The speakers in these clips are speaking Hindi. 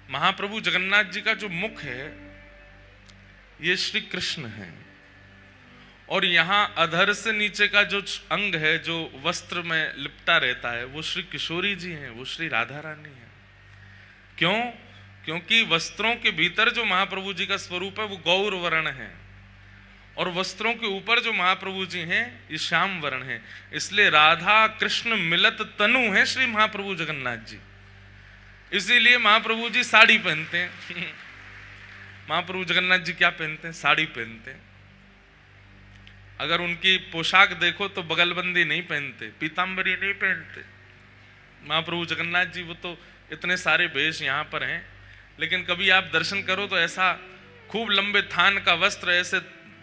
महाप्रभु जगन्नाथ जी का जो मुख है ये श्री कृष्ण है, और यहाँ अधर से नीचे का जो अंग है जो वस्त्र में लिपटा रहता है वो श्री किशोरी जी हैं, वो श्री राधा रानी है। क्यों? क्योंकि वस्त्रों के भीतर जो महाप्रभु जी का स्वरूप है वो गौर वर्ण है, और वस्त्रों के ऊपर जो महाप्रभु जी हैं ये श्याम वर्ण है। इसलिए राधा कृष्ण मिलत तनु है श्री महाप्रभु जगन्नाथ जी। इसीलिए महाप्रभु जी साड़ी पहनते हैं। महाप्रभु जगन्नाथ जी क्या पहनते हैं? साड़ी पहनते हैं। अगर उनकी पोशाक देखो तो बगलबंदी नहीं पहनते, पीताम्बरी नहीं पहनते। महाप्रभु जगन्नाथ जी वो तो इतने सारे वेश यहाँ पर हैं, लेकिन कभी आप दर्शन करो तो ऐसा खूब लंबे थान का वस्त्र ऐसे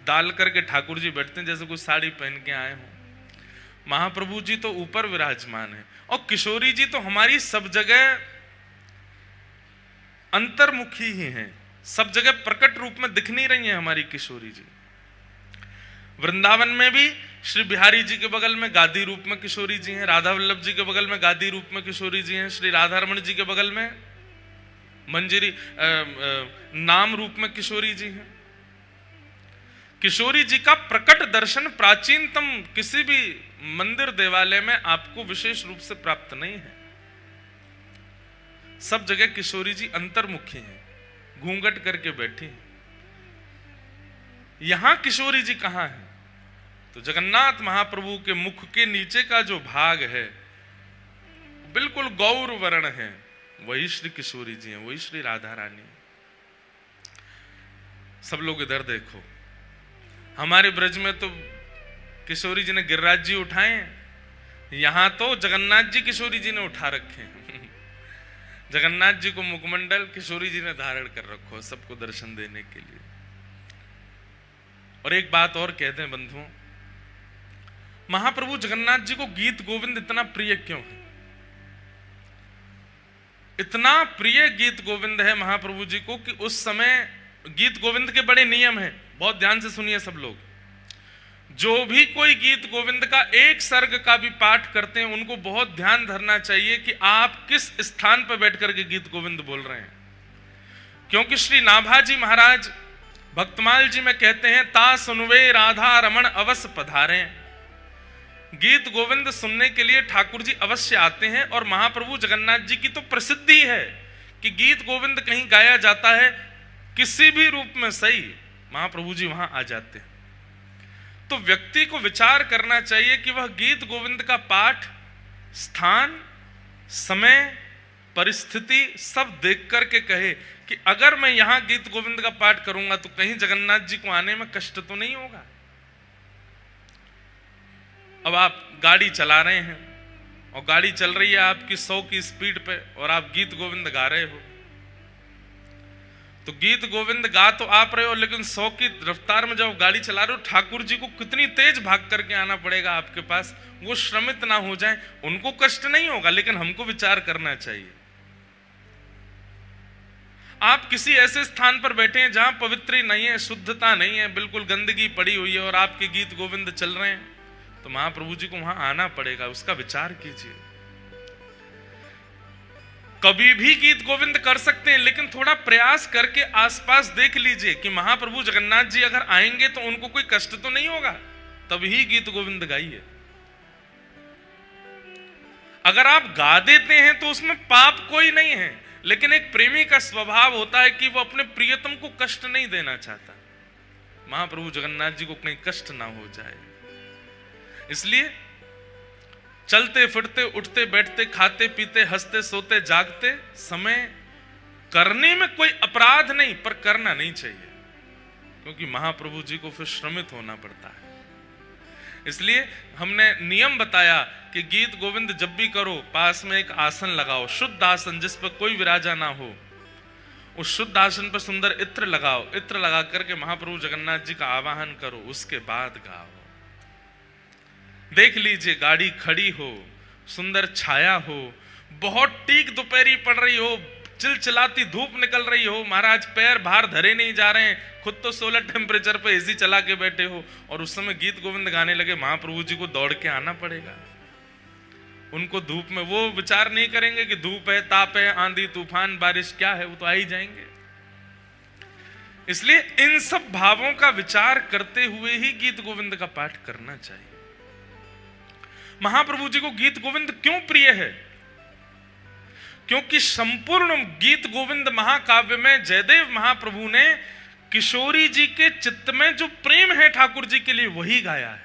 डाल करके ठाकुर जी बैठते हैं जैसे कुछ साड़ी पहन के आए हों। महाप्रभु जी तो ऊपर विराजमान है, और किशोरी जी तो हमारी सब जगह अंतर्मुखी ही हैं, सब जगह प्रकट रूप में दिख नहीं रही हैं हमारी किशोरी जी। वृंदावन में भी श्री बिहारी जी के बगल में गादी रूप में किशोरी जी हैं, राधा वल्लभ जी के बगल में गादी रूप में किशोरी जी हैं, श्री राधा रमण जी के बगल में मंजरी नाम रूप में किशोरी जी हैं। किशोरी जी का प्रकट दर्शन प्राचीनतम किसी भी मंदिर देवालय में आपको विशेष रूप से प्राप्त नहीं है। सब जगह किशोरी जी अंतर्मुखी हैं, घूंघट करके बैठी हैं। यहां किशोरी जी कहां है? तो जगन्नाथ महाप्रभु के मुख के नीचे का जो भाग है बिल्कुल गौर वर्ण है, वही श्री किशोरी जी हैं, वही श्री राधा रानी। सब लोग इधर देखो, हमारे ब्रज में तो किशोरी जी ने गिरिराज जी उठाए, यहां तो जगन्नाथ जी किशोरी जी ने उठा रखे हैं। जगन्नाथ जी को मुखमंडल किशोरी जी ने धारण कर रखो सबको दर्शन देने के लिए। और एक बात और कहते हैं बंधुओं, महाप्रभु जगन्नाथ जी को गीत गोविंद इतना प्रिय क्यों है? इतना प्रिय गीत गोविंद है महाप्रभु जी को कि उस समय गीत गोविंद के बड़े नियम हैं, बहुत ध्यान से सुनिए सब लोग। जो भी कोई गीत गोविंद का एक सर्ग का भी पाठ करते हैं उनको बहुत ध्यान धरना चाहिए कि आप किस स्थान पर बैठ करके गीत गोविंद बोल रहे हैं। क्योंकि श्री नाभाजी महाराज भक्तमाल जी में कहते हैं, ता सुनवे राधा रमण अवश्य पधारे। गीत गोविंद सुनने के लिए ठाकुर जी अवश्य आते हैं, और महाप्रभु जगन्नाथ जी की तो प्रसिद्धि है कि गीत गोविंद कहीं गाया जाता है किसी भी रूप में सही, महाप्रभु जी वहां आ जाते हैं। तो व्यक्ति को विचार करना चाहिए कि वह गीत गोविंद का पाठ स्थान, समय, परिस्थिति सब देख करके कहे कि अगर मैं यहां गीत गोविंद का पाठ करूंगा तो कहीं जगन्नाथ जी को आने में कष्ट तो नहीं होगा। अब आप गाड़ी चला रहे हैं और गाड़ी चल रही है आपकी 100 की स्पीड पे और आप गीत गोविंद गा रहे हो, तो गीत गोविंद गा तो आप रहे हो, लेकिन 100 की रफ्तार में जब गाड़ी चला रहे हो ठाकुर जी को कितनी तेज भाग करके आना पड़ेगा आपके पास, वो श्रमित ना हो जाए। उनको कष्ट नहीं होगा, लेकिन हमको विचार करना चाहिए। आप किसी ऐसे स्थान पर बैठे हैं जहां पवित्र नहीं है, शुद्धता नहीं है, बिल्कुल गंदगी पड़ी हुई है, और आपके गीत गोविंद चल रहे हैं, तो महाप्रभु जी को वहां आना पड़ेगा। उसका विचार कीजिए। कभी भी गीत गोविंद कर सकते हैं, लेकिन थोड़ा प्रयास करके आसपास देख लीजिए कि महाप्रभु जगन्नाथ जी अगर आएंगे तो उनको कोई कष्ट तो नहीं होगा, तभी गीत गोविंद गाइए। अगर आप गा देते हैं तो उसमें पाप कोई नहीं है, लेकिन एक प्रेमी का स्वभाव होता है कि वो अपने प्रियतम को कष्ट नहीं देना चाहता। महाप्रभु जगन्नाथ जी को कहीं कष्ट ना हो जाए, इसलिए चलते फिरते उठते बैठते खाते पीते हंसते सोते जागते समय करने में कोई अपराध नहीं, पर करना नहीं चाहिए, क्योंकि महाप्रभु जी को फिर श्रमित होना पड़ता है। इसलिए हमने नियम बताया कि गीत गोविंद जब भी करो पास में एक आसन लगाओ, शुद्ध आसन जिस पर कोई विराजा ना हो, उस शुद्ध आसन पर सुंदर इत्र लगाओ, इत्र लगा करके महाप्रभु जगन्नाथ जी का आवाहन करो, उसके बाद गाओ। देख लीजिए गाड़ी खड़ी हो, सुंदर छाया हो, बहुत टीक दोपहरी पड़ रही हो, चिलचिलाती धूप निकल रही हो, महाराज पैर बाहर धरे नहीं जा रहे हैं, खुद तो 16 टेम्परेचर पे एसी चला के बैठे हो, और उस समय गीत गोविंद गाने लगे, महाप्रभु जी को दौड़ के आना पड़ेगा। उनको धूप में, वो विचार नहीं करेंगे कि धूप है, ताप है, आंधी तूफान बारिश क्या है, वो तो आ ही जाएंगे। इसलिए इन सब भावों का विचार करते हुए ही गीत गोविंद का पाठ करना चाहिए। महाप्रभु जी को गीत गोविंद क्यों प्रिय है? क्योंकि संपूर्ण गीत गोविंद महाकाव्य में जयदेव महाप्रभु ने किशोरी जी के चित्त में जो प्रेम है ठाकुर जी के लिए वही गाया है।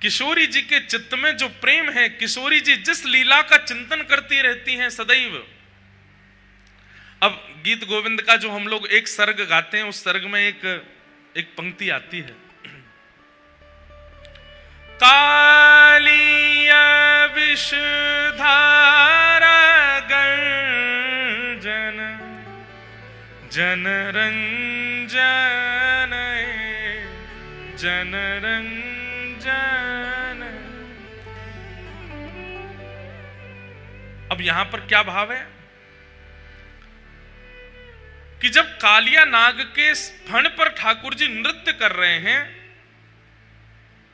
किशोरी जी के चित्त में जो प्रेम है, किशोरी जी जिस लीला का चिंतन करती रहती हैं सदैव। अब गीत गोविंद का जो हम लोग एक सर्ग गाते हैं, उस सर्ग में एक पंक्ति आती है, कालिया विषधारा गर्जन जनरंजन जनरंजन। अब यहां पर क्या भाव है कि जब कालिया नाग के फण पर ठाकुर जी नृत्य कर रहे हैं,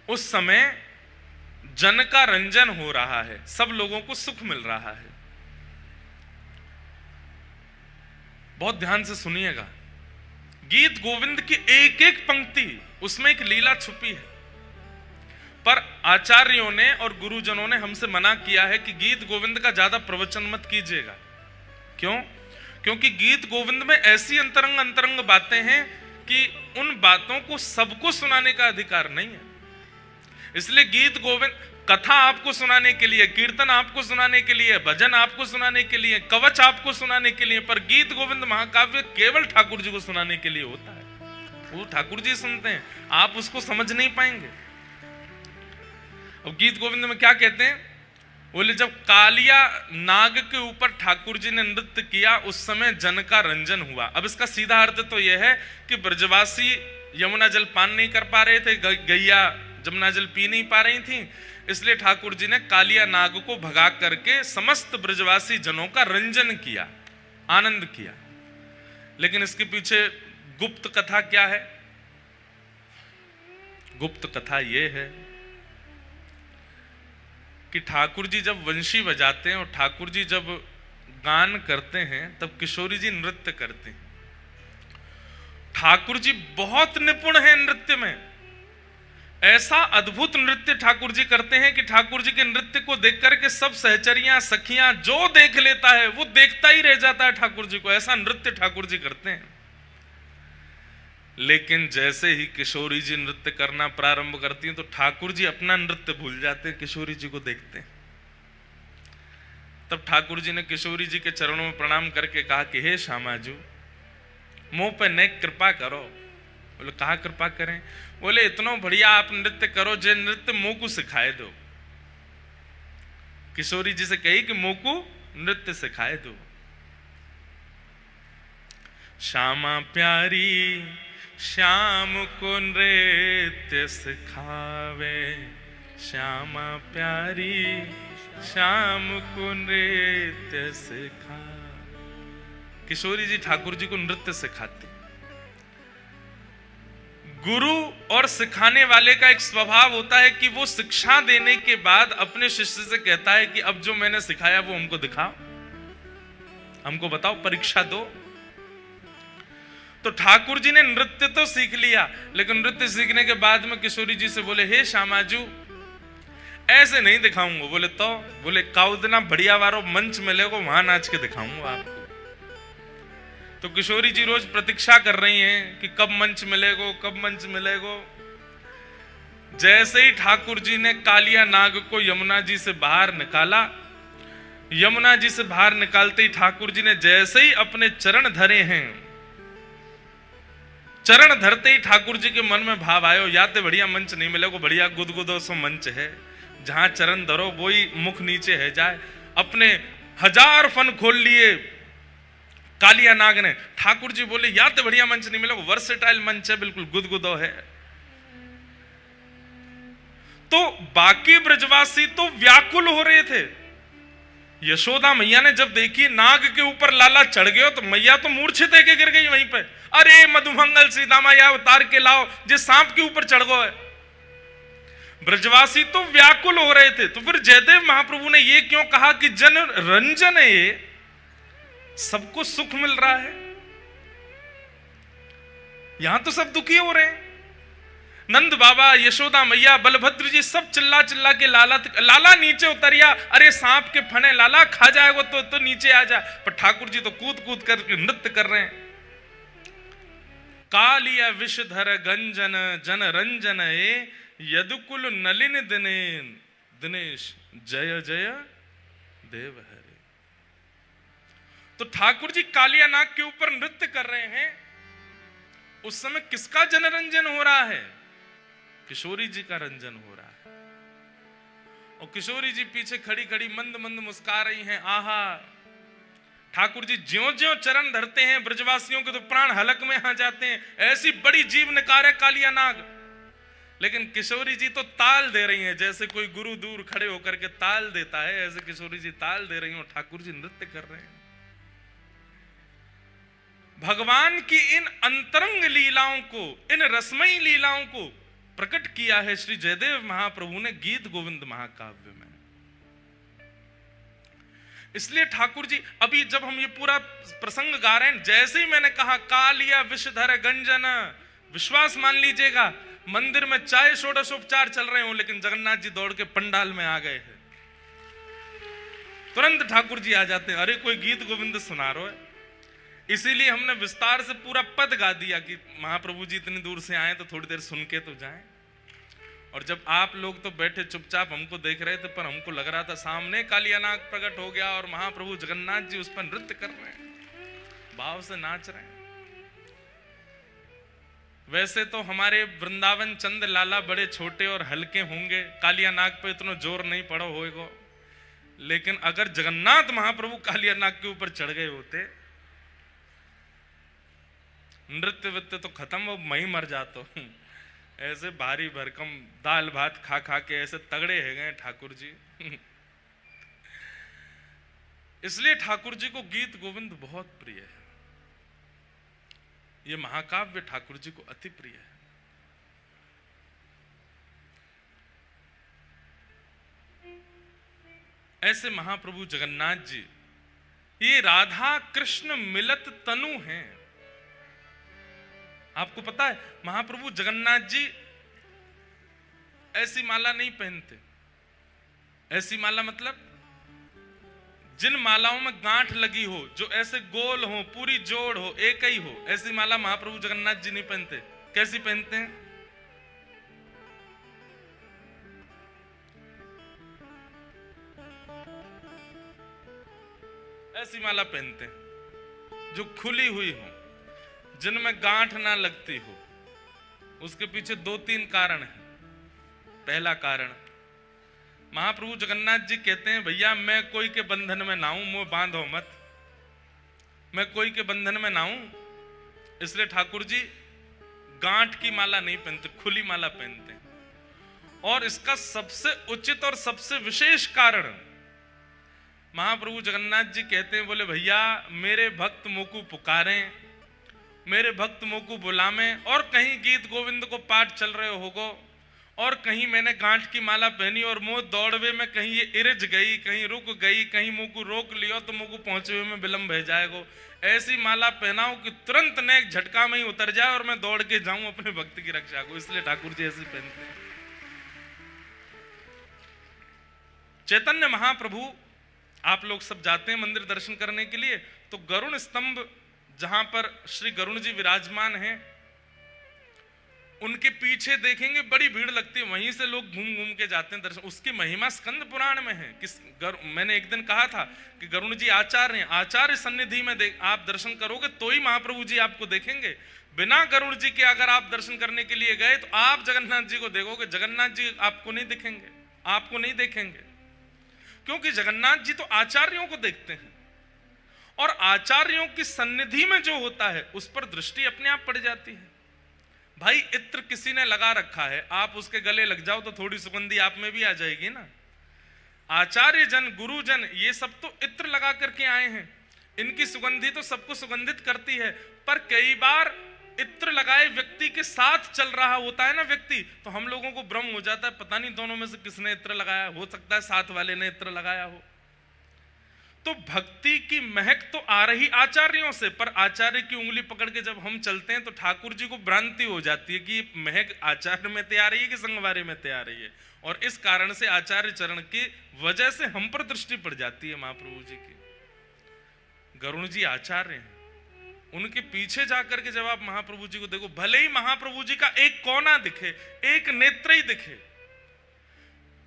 उस समय जन का रंजन हो रहा है, सब लोगों को सुख मिल रहा है। बहुत ध्यान से सुनिएगा, गीत गोविंद की एक एक पंक्ति उसमें एक लीला छुपी है। पर आचार्यों ने और गुरुजनों ने हमसे मना किया है कि गीत गोविंद का ज्यादा प्रवचन मत कीजिएगा। क्यों? क्योंकि गीत गोविंद में ऐसी अंतरंग अंतरंग बातें हैं कि उन बातों को सबको सुनाने का अधिकार नहीं है। इसलिए गीत गोविंद, कथा आपको सुनाने के लिए, कीर्तन आपको सुनाने के लिए, भजन आपको सुनाने के लिए, कवच आपको सुनाने के लिए, पर गीत गोविंद महाकाव्य केवल ठाकुर जी को सुनाने के लिए होता है। वो ठाकुर जी सुनते हैं, आप उसको समझ नहीं पाएंगे। अब गीत गोविंद में क्या कहते हैं? बोले जब कालिया नाग के ऊपर ठाकुर जी ने नृत्य किया, उस समय जन का रंजन हुआ। अब इसका सीधा अर्थ तो यह है कि ब्रजवासी यमुना जल पान नहीं कर पा रहे थे, गैया जमुना जल पी नहीं पा रही थी, इसलिए ठाकुर जी ने कालिया नाग को भगा करके समस्त ब्रजवासी जनों का रंजन किया, आनंद किया। लेकिन इसके पीछे गुप्त कथा क्या है? गुप्त कथा यह है कि ठाकुर जी जब वंशी बजाते हैं और ठाकुर जी जब गान करते हैं, तब किशोरी जी नृत्य करते हैं। ठाकुर जी बहुत निपुण हैं नृत्य में, ऐसा अद्भुत नृत्य ठाकुर जी करते हैं कि ठाकुर जी के नृत्य को देख करके सब सहचरियां सखियां जो देख लेता है वो देखता ही रह जाता है ठाकुर जी को। ऐसा नृत्य ठाकुर जी करते हैं। लेकिन जैसे ही किशोरी जी नृत्य करना प्रारंभ करती हैं, तो ठाकुर जी अपना नृत्य भूल जाते हैं, किशोरी जी को देखते हैं। तब ठाकुर जी ने किशोरी जी के चरणों में प्रणाम करके कहा कि हे श्यामाजू, मुंह पे नेक कृपा करो। बोले कहा कृपा करें? बोले इतना बढ़िया आप नृत्य करो, जे नृत्य मोह को सिखाए दो। किशोरी जी से कही कि मोह को नृत्य सिखाए दो। श्यामा प्यारी श्याम को नृत्य सिखावे, श्यामा प्यारी श्याम को नृत्य सिखा। किशोरी जी ठाकुर जी को नृत्य सिखाते। गुरु और सिखाने वाले का एक स्वभाव होता है कि वो शिक्षा देने के बाद अपने शिष्य से कहता है कि अब जो मैंने सिखाया वो हमको दिखाओ, हमको बताओ, परीक्षा दो। तो ठाकुर जी ने नृत्य तो सीख लिया, लेकिन नृत्य सीखने के बाद में किशोरी जी से बोले हे श्यामाजू ऐसे नहीं दिखाऊंगा। बोले तो? बोले काउदना बढ़िया वारो मंच मिलेगा वहां नाच के दिखाऊंगा आपको। तो किशोरी जी रोज प्रतीक्षा कर रही हैं कि कब मंच मिलेगो, कब मंच मिलेगो। जैसे ही ठाकुर जी ने कालिया नाग को यमुना जी से बाहर निकाला, यमुना जी से बाहर निकालते ही ठाकुर जी ने जैसे ही अपने चरण धरे हैं, चरण धरते ही ठाकुर जी के मन में भाव आयो, या तो बढ़िया मंच नहीं मिलेगा, बढ़िया गुदगुदो सो मंच है, जहां चरण धरो वही मुख नीचे है जाए। अपने 1000 फन खोल लिए कालिया नाग ने। ठाकुर जी बोले या तो बढ़िया मंच नहीं मिलेगा, वर्सेटाइल मंच है, बिल्कुल गुदगुदो है। तो बाकी ब्रजवासी तो व्याकुल हो रहे थे। यशोदा मैया ने जब देखी नाग के ऊपर लाला चढ़ गया, तो मैया तो मूर्छित है के गिर गई वहीं पे। अरे मधुमंगल सीता मैया उतार के लाओ, जे सांप के ऊपर चढ़ गो है। ब्रजवासी तो व्याकुल हो रहे थे। तो फिर जयदेव महाप्रभु ने ये क्यों कहा कि जन रंजन है, ये सबको सुख मिल रहा है, यहां तो सब दुखी हो रहे हैं। नंद बाबा, यशोदा मैया, बलभद्र जी सब चिल्ला चिल्ला के लाला नीचे उतरिया, अरे सांप के फने लाला खा जाएगा तो नीचे आ जा। पर ठाकुर जी तो कूद कूद कर नृत्य कर रहे हैं। कालिया विषधर गंजन जन रंजन यदुकुल नलिन दिनेश जय जय देव हरे। तो ठाकुर जी कालिया नाग के ऊपर नृत्य कर रहे हैं। उस समय किसका जनरंजन हो रहा है? किशोरी जी का रंजन हो रहा है। और किशोरी जी पीछे खड़ी खड़ी मंद मंद मुस्कुरा रही हैं। आहा, ठाकुर जी ज्यों ज्यों चरण धरते हैं ब्रजवासियों के तो प्राण हलक में आ जाते हैं। ऐसी बड़ी जीव निकार है कालिया नाग। लेकिन किशोरी जी तो ताल दे रही हैं, जैसे कोई गुरु दूर खड़े होकर के ताल देता है, ऐसे किशोरी जी ताल दे रही हैं और ठाकुर जी नृत्य कर रहे हैं। भगवान की इन अंतरंग लीलाओं को, इन रसमयी लीलाओं को प्रकट किया है श्री जयदेव महाप्रभु ने गीत गोविंद महाकाव्य में। इसलिए ठाकुर जी, अभी जब हम ये पूरा प्रसंग गा रहे हैं, जैसे ही मैंने कहा कालिया विषधर गंजन, विश्वास मान लीजिएगा मंदिर में चाहे षोडशोपचार चल रहे हो, लेकिन जगन्नाथ जी दौड़ के पंडाल में आ गए हैं। तुरंत ठाकुर जी आ जाते हैं, अरे कोई गीत गोविंद सुना रहे है। इसीलिए हमने विस्तार से पूरा पद गा दिया कि महाप्रभु जी इतनी दूर से आए तो थोड़ी देर सुन के तो जाएं। और जब आप लोग तो बैठे चुपचाप हमको देख रहे थे, पर हमको लग रहा था सामने कालिया नाग प्रकट हो गया और महाप्रभु जगन्नाथ जी उस पर नृत्य कर रहे हैं, भाव से नाच रहे हैं। वैसे तो हमारे वृंदावन चंद लाला बड़े छोटे और हल्के होंगे, कालिया नाग पे इतना जोर नहीं पड़ा होगा। लेकिन अगर जगन्नाथ महाप्रभु कालिया नाग के ऊपर चढ़ गए होते, नृत्य वित्य तो खत्म, वो मैं मर जाता हूं। ऐसे भारी भरकम दाल भात खा खा के ऐसे तगड़े है गए ठाकुर जी। इसलिए ठाकुर जी को गीत गोविंद बहुत प्रिय है। ये महाकाव्य ठाकुर जी को अति प्रिय है। ऐसे महाप्रभु जगन्नाथ जी ये राधा कृष्ण मिलत तनु हैं। आपको पता है महाप्रभु जगन्नाथ जी ऐसी माला नहीं पहनते। ऐसी माला मतलब जिन मालाओं में गांठ लगी हो, जो ऐसे गोल हो, पूरी जोड़ हो, एक ही हो, ऐसी माला महाप्रभु जगन्नाथ जी नहीं पहनते। कैसी पहनते हैं? ऐसी माला पहनते हैं जो खुली हुई हो, जिनमें गांठ ना लगती हो। उसके पीछे दो तीन कारण हैं। पहला कारण, महाप्रभु जगन्नाथ जी कहते हैं भैया मैं कोई के बंधन में ना हूं, मुंह बांधो मत, मैं कोई के बंधन में ना हूं। इसलिए ठाकुर जी गांठ की माला नहीं पहनते, खुली माला पहनते हैं। और इसका सबसे उचित और सबसे विशेष कारण महाप्रभु जगन्नाथ जी कहते हैं, बोले भैया मेरे भक्त मोकू पुकारें, मेरे भक्त मोकू बुलावें, और कहीं गीत गोविंद को पाठ चल रहे होगो और कहीं मैंने गांठ की माला पहनी और मुंह दौड़वे में कहीं ये इरज गई, कहीं रुक गई, कहीं मुंह को रोक लियो तो मुंह को पहुंचे हुए में विलंब हो जाएगा। ऐसी माला पहनाओ कि तुरंत नेक झटका में ही उतर जाए और मैं दौड़ के जाऊं अपने भक्त की रक्षा को। इसलिए ठाकुर जी ऐसी पहनते हैं। चैतन्य महाप्रभु, आप लोग सब जाते हैं मंदिर दर्शन करने के लिए, तो गरुण स्तंभ जहां पर श्री गरुण जी विराजमान हैं, उनके पीछे देखेंगे बड़ी भीड़ लगती है, वहीं से लोग घूम घूम के जाते हैं दर्शन। उसकी महिमा स्कंद पुराण में है। मैंने एक दिन कहा था कि गरुण जी आचार्य हैं, आचार्य सन्निधि में आप दर्शन करोगे तो ही महाप्रभु जी आपको देखेंगे। बिना गरुण जी के अगर आप दर्शन करने के लिए गए तो आप जगन्नाथ जी को देखोगे, जगन्नाथ जी आपको नहीं दिखेंगे, आपको नहीं देखेंगे। क्योंकि जगन्नाथ जी तो आचार्यों को देखते हैं, और आचार्यों की सन्निधि में जो होता है उस पर दृष्टि अपने आप पड़ जाती है। भाई इत्र किसी ने लगा रखा है, आप उसके गले लग जाओ तो थोड़ी सुगंधी आप में भी आ जाएगी ना। आचार्य जन, गुरुजन, ये सब तो इत्र लगा करके आए हैं, इनकी सुगंधी तो सबको सुगंधित करती है। पर कई बार इत्र लगाए व्यक्ति के साथ चल रहा होता है ना व्यक्ति, तो हम लोगों को भ्रम हो जाता है, पता नहीं दोनों में से किसने इत्र लगाया, हो सकता है साथ वाले ने इत्र लगाया हो। तो भक्ति की महक तो आ रही आचार्यों से, पर आचार्य की उंगली पकड़ के जब हम चलते हैं तो ठाकुर जी को भ्रांति हो जाती है कि ये महक आचार्य में तैयार रही है कि संगवारी में तैयार रही है, और इस कारण से आचार्य चरण की वजह से हम पर दृष्टि पड़ जाती है महाप्रभु जी की। गरुण जी आचार्य हैं, उनके पीछे जाकर के जब आप महाप्रभु जी को देखो, भले ही महाप्रभु जी का एक कोना दिखे, एक नेत्र ही दिखे,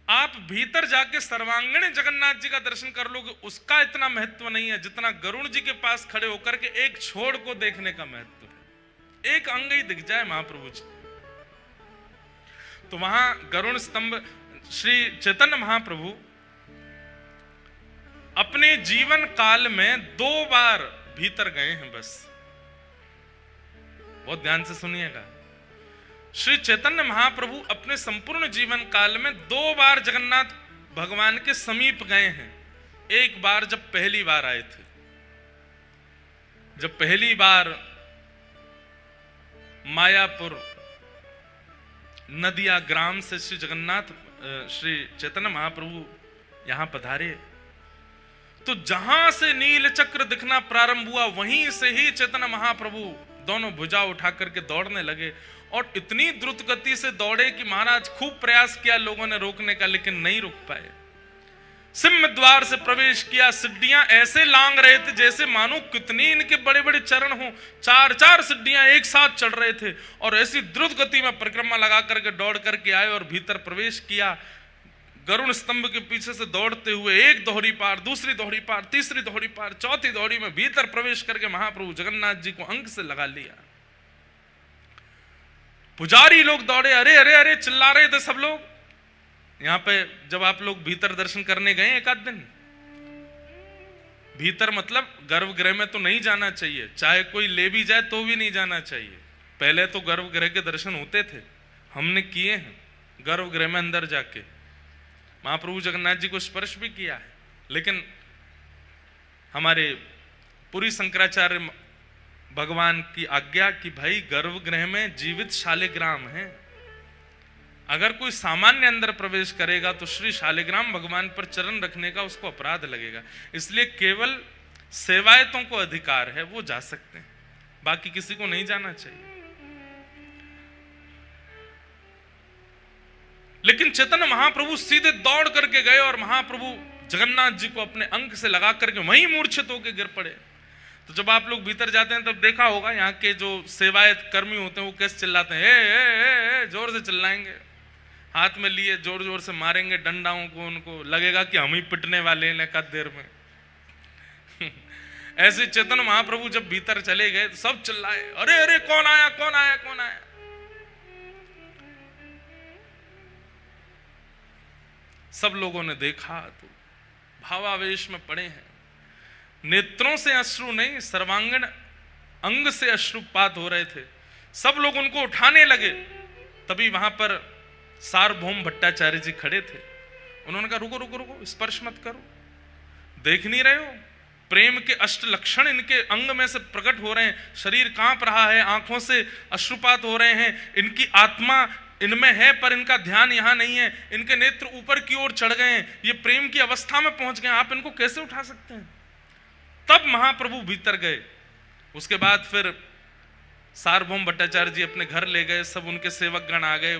आप भीतर जाके सर्वांगण जगन्नाथ जी का दर्शन कर लोगे, उसका इतना महत्व नहीं है जितना गरुण जी के पास खड़े होकर के एक छोड़ को देखने का महत्व है। एक अंग ही दिख जाए महाप्रभु जी, तो वहां गरुण स्तंभ श्री चैतन्य महाप्रभु अपने जीवन काल में 2 बार भीतर गए हैं बस। बहुत ध्यान से सुनिएगा, श्री चैतन्य महाप्रभु अपने संपूर्ण जीवन काल में 2 बार जगन्नाथ भगवान के समीप गए हैं। एक बार जब पहली बार आए थे, जब पहली बार मायापुर नदिया ग्राम से श्री जगन्नाथ श्री चैतन्य महाप्रभु यहां पधारे, तो जहां से नील चक्र दिखना प्रारंभ हुआ वहीं से ही चैतन्य महाप्रभु दोनों भुजा उठा करके दौड़ने लगे, और इतनी द्रुत गति से दौड़े कि महाराज खूब प्रयास किया लोगों ने रोकने का, लेकिन नहीं रुक पाए। सिंह द्वार से प्रवेश किया, सिड्डियां ऐसे लांग रहे थे जैसे मानो कितनी इनके बड़े बड़े चरण हो, 4-4 सिड्डियां एक साथ चढ़ रहे थे, और ऐसी द्रुत गति में परिक्रमा लगा करके दौड़ करके आए और भीतर प्रवेश किया। गरुण स्तंभ के पीछे से दौड़ते हुए एक दोहरी पार, दूसरी दोहरी पार, तीसरी दोहरी पार, चौथी दोहरी में भीतर प्रवेश करके महाप्रभु जगन्नाथ जी को अंक से लगा लिया। पुजारी लोग दौड़े, अरे अरे अरे चिल्ला रहे थे सब लोग। यहां पे जब आप लोग भीतर दर्शन करने गए एक आध दिन, भीतर मतलब गर्भगृह में तो नहीं जाना चाहिए, चाहे कोई ले भी जाए तो भी नहीं जाना चाहिए। पहले तो गर्भगृह के दर्शन होते थे, हमने किए हैं गर्भगृह में अंदर जाके, महाप्रभु जगन्नाथ जी को स्पर्श भी किया है, लेकिन हमारे पुरी शंकराचार्य भगवान की आज्ञा कि भाई गर्भगृह में जीवित शालिग्राम है, अगर कोई सामान्य अंदर प्रवेश करेगा तो श्री शालिग्राम भगवान पर चरण रखने का उसको अपराध लगेगा, इसलिए केवल सेवायतों को अधिकार है, वो जा सकते हैं, बाकी किसी को नहीं जाना चाहिए। लेकिन चैतन्य महाप्रभु सीधे दौड़ करके गए और महाप्रभु जगन्नाथ जी को अपने अंक से लगा करके वहीं मूर्छित होकर गिर पड़े। तो जब आप लोग भीतर जाते हैं तब देखा होगा यहाँ के जो सेवायत कर्मी होते हैं वो कैसे चिल्लाते हैं, ए, जोर से चिल्लाएंगे, हाथ में लिए जोर जोर से मारेंगे डंडाओं को, उनको लगेगा कि हम ही पिटने वाले हैं एकाध देर में। ऐसे चैतन्य महाप्रभु जब भीतर चले गए तो सब चिल्लाए, अरे अरे कौन आया कौन आया कौन आया। सब लोगों ने देखा तो भावावेश में पड़े हैं, नेत्रों से अश्रु नहीं सर्वांगण अंग से अश्रुपात हो रहे थे। सब लोग उनको उठाने लगे, तभी वहां पर सार्वभौम भट्टाचार्य जी खड़े थे। उन्होंने कहा रुको रुको रुको, स्पर्श मत करो, देख नहीं रहे हो प्रेम के अष्ट लक्षण इनके अंग में से प्रकट हो रहे हैं, शरीर कांप रहा है, आंखों से अश्रुपात हो रहे हैं, इनकी आत्मा इनमें है पर इनका ध्यान यहां नहीं है, इनके नेत्र ऊपर की ओर चढ़ गए हैं, ये प्रेम की अवस्था में पहुंच गए, आप इनको कैसे उठा सकते हैं। तब महाप्रभु भीतर गए। उसके बाद फिर सार्वभौम भट्टाचार्य जी अपने घर ले गए, सब उनके सेवक गण आ गए।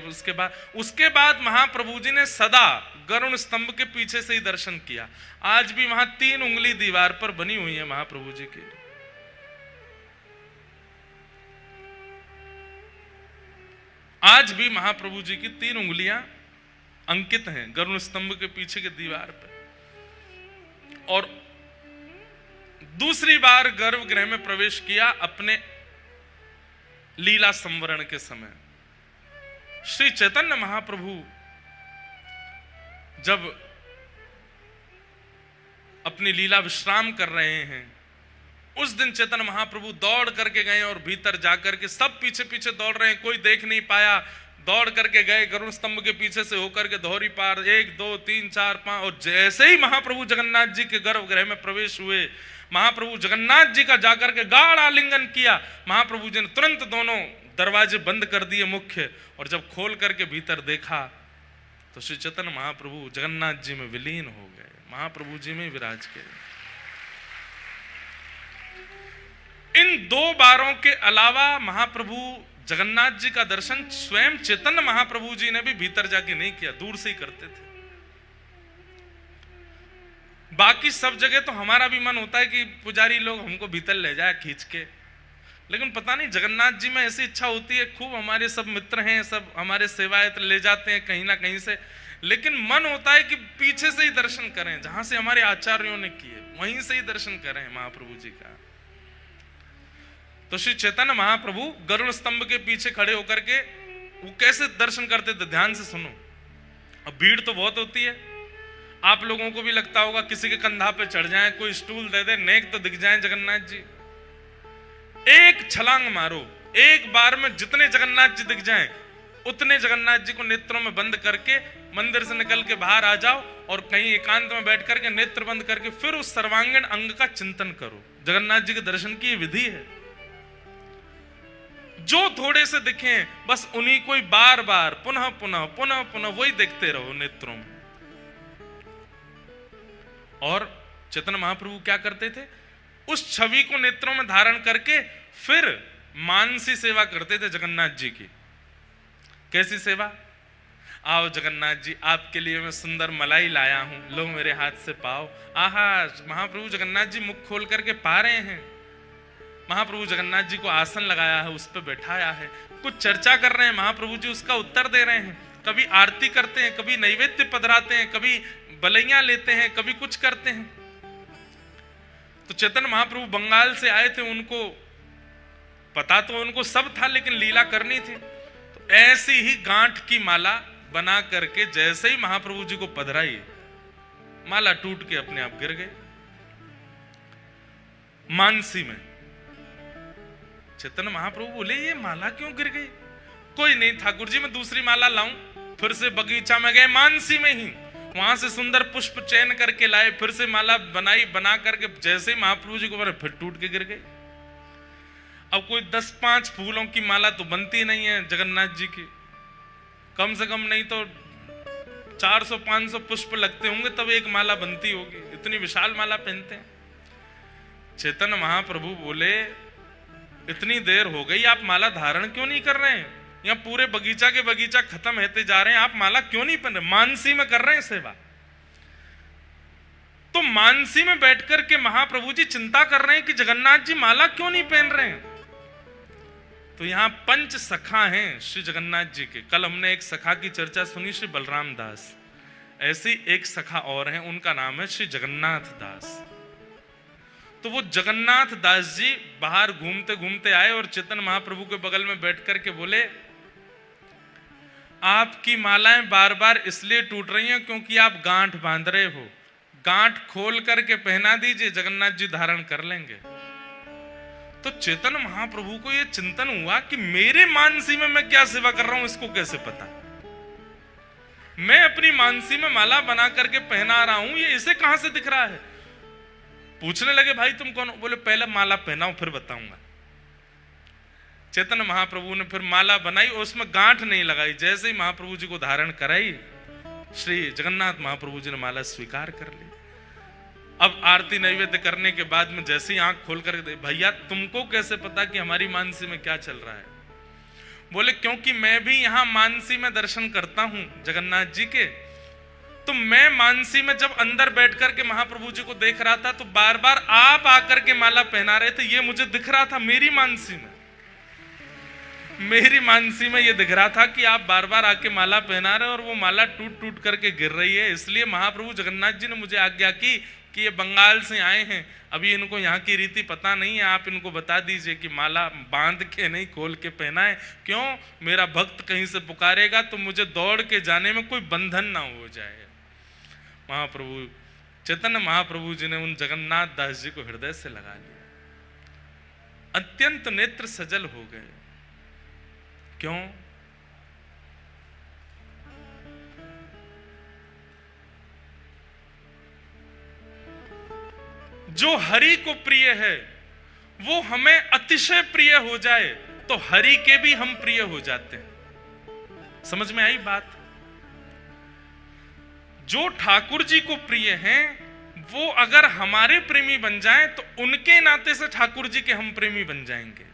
उसके बाद महाप्रभु जी ने सदा गरुण स्तंभ के पीछे से ही दर्शन किया। आज भी वहां 3 उंगली दीवार पर बनी हुई है महाप्रभु जी की। आज भी महाप्रभु जी की 3 उंगलियां अंकित हैं गरुण स्तंभ के पीछे के दीवार पर। और दूसरी बार गर्भगृह में प्रवेश किया अपने लीला संवरण के समय। श्री चैतन्य महाप्रभु जब अपनी लीला विश्राम कर रहे हैं, उस दिन चैतन्य महाप्रभु दौड़ करके गए और भीतर जाकर के सब पीछे पीछे दौड़ रहे हैं, कोई देख नहीं पाया, दौड़ करके गए गरुड़ स्तंभ के पीछे से होकर के दोहरी पार 1 2 3 4 5। और जैसे ही महाप्रभु जगन्नाथ जी के गर्भगृह में प्रवेश हुए, महाप्रभु जगन्नाथ जी का जाकर के गाढ़ आलिंगन किया। महाप्रभु जी ने तुरंत दोनों दरवाजे बंद कर दिए मुख्य, और जब खोल करके भीतर देखा तो श्री चैतन्य महाप्रभु जगन्नाथ जी में विलीन हो गए, महाप्रभु जी में विराज गए। इन 2 बारों के अलावा महाप्रभु जगन्नाथ जी का दर्शन स्वयं चैतन्य महाप्रभु जी ने भी भीतर जाके नहीं किया, दूर से ही करते थे। बाकी सब जगह तो हमारा भी मन होता है कि पुजारी लोग हमको भीतर ले जाए खींच के, लेकिन पता नहीं जगन्नाथ जी में ऐसी इच्छा होती है। खूब हमारे सब मित्र हैं, सब हमारे सेवायत ले जाते हैं कहीं ना कहीं से, लेकिन मन होता है कि पीछे से ही दर्शन करें, जहां से हमारे आचार्यों ने किए वहीं से ही दर्शन करें महाप्रभु जी का। तो श्री चैतन्य महाप्रभु गरुड़ स्तंभ के पीछे खड़े होकर के वो कैसे दर्शन करते थे, ध्यान से सुनो। अब भीड़ तो बहुत होती है, आप लोगों को भी लगता होगा किसी के कंधा पे चढ़ जाएं, कोई स्टूल दे दे, नेक तो दिख जाएं जगन्नाथ जी। एक छलांग मारो, एक बार में जितने जगन्नाथ जी दिख जाएं उतने जगन्नाथ जी को नेत्रों में बंद करके मंदिर से निकल के बाहर आ जाओ और कहीं एकांत में बैठ करके नेत्र बंद करके फिर उस सर्वांगीण अंग का चिंतन करो। जगन्नाथ जी के दर्शन की ये विधि है। जो थोड़े से दिखे बस उन्हीं को ही बार बार पुनः पुनः पुनः पुनः वही देखते रहो नेत्रों में। और चैतन्य महाप्रभु क्या करते थे, उस छवि को नेत्रों में धारण करके फिर मानसी सेवा करते थे जगन्नाथ जी की। कैसी सेवा? आओ जगन्नाथ जी, आपके लिए मैं सुंदर मलाई लाया हूं, लो मेरे हाथ से पाओ। आहा, महाप्रभु जगन्नाथ जी मुख खोल करके पा रहे हैं। महाप्रभु जगन्नाथ जी को आसन लगाया है, उस पर बैठाया है, कुछ चर्चा कर रहे हैं, महाप्रभु जी उसका उत्तर दे रहे हैं। कभी आरती करते हैं, कभी नैवेद्य पधराते हैं, कभी बलैया लेते हैं, कभी कुछ करते हैं। तो चैतन्य महाप्रभु बंगाल से आए थे, उनको पता तो उनको सब था, लेकिन लीला करनी थी। तो ऐसी ही गांठ की माला बना करके जैसे ही महाप्रभु जी को पधराई, माला टूट के अपने आप गिर गई मानसी में। चैतन्य महाप्रभु बोले, ये माला क्यों गिर गई? कोई नहीं ठाकुर जी, मैं दूसरी माला लाऊं। फिर से बगीचा में गए, मानसी में ही वहां से सुंदर पुष्प चयन करके लाए, फिर से माला बनाई, बना करके जैसे ही महाप्रभु जी को मारे फिर टूट के गिर गई। अब कोई 10-5 फूलों की माला तो बनती नहीं है जगन्नाथ जी की, कम से कम नहीं तो 400-500 पुष्प लगते होंगे तब एक माला बनती होगी, इतनी विशाल माला पहनते हैं। चैतन्य महाप्रभु बोले, इतनी देर हो गई, आप माला धारण क्यों नहीं कर रहे हैं? यहाँ पूरे बगीचा के बगीचा खत्म होते जा रहे हैं, आप माला क्यों नहीं पहन रहे? मानसी में कर रहे हैं सेवा। तो मानसी में बैठकर के महाप्रभु जी चिंता कर रहे हैं कि जगन्नाथ जी माला क्यों नहीं पहन रहे हैं। तो यहाँ 5 सखा हैं श्री जगन्नाथ जी के। कल हमने एक सखा की चर्चा सुनी, श्री बलराम दास। ऐसी एक सखा और है, उनका नाम है श्री जगन्नाथ दास। तो वो जगन्नाथ दास जी बाहर घूमते घूमते आए और चैतन्य महाप्रभु के बगल में बैठ करके बोले, आपकी मालाएं बार बार इसलिए टूट रही हैं क्योंकि आप गांठ बांध रहे हो, गांठ खोल करके पहना दीजिए, जगन्नाथ जी धारण कर लेंगे। तो चैतन्य महाप्रभु को यह चिंतन हुआ कि मेरे मानसी में मैं क्या सेवा कर रहा हूं, इसको कैसे पता? मैं अपनी मानसी में माला बना करके पहना रहा हूं, ये इसे कहां से दिख रहा है? पूछने लगे, भाई तुम कौन? बोले, पहले माला पहनाओ फिर बताऊंगा। चैतन्य महाप्रभु ने फिर माला बनाई और उसमें गांठ नहीं लगाई। जैसे ही महाप्रभु जी को धारण कराई, श्री जगन्नाथ महाप्रभु जी ने माला स्वीकार कर ली। अब आरती नैवेद्य करने के बाद में जैसे ही आंख खोल कर, भैया तुमको कैसे पता कि हमारी मानसी में क्या चल रहा है? बोले, क्योंकि मैं भी यहां मानसी में दर्शन करता हूं जगन्नाथ जी के। तो मैं मानसी में जब अंदर बैठ करके महाप्रभु जी को देख रहा था तो बार बार आप आकर के माला पहना रहे थे, ये मुझे दिख रहा था। मेरी मानसी में ये दिख रहा था कि आप बार बार आके माला पहना रहे और वो माला टूट टूट करके गिर रही है। इसलिए महाप्रभु जगन्नाथ जी ने मुझे आज्ञा की कि ये बंगाल से आए हैं, अभी इनको यहाँ की रीति पता नहीं है, आप इनको बता दीजिए कि माला बांध के नहीं खोल के पहनाए। क्यों? मेरा भक्त कहीं से पुकारेगा तो मुझे दौड़ के जाने में कोई बंधन ना हो जाए। महाप्रभु चैतन्य महाप्रभु जी ने उन जगन्नाथ दास जी को हृदय से लगा लिया, अत्यंत नेत्र सजल हो गए। क्यों? जो हरि को प्रिय है वो हमें अतिशय प्रिय हो जाए तो हरि के भी हम प्रिय हो जाते हैं। समझ में आई बात? जो ठाकुर जी को प्रिय हैं वो अगर हमारे प्रेमी बन जाएं तो उनके नाते से ठाकुर जी के हम प्रेमी बन जाएंगे।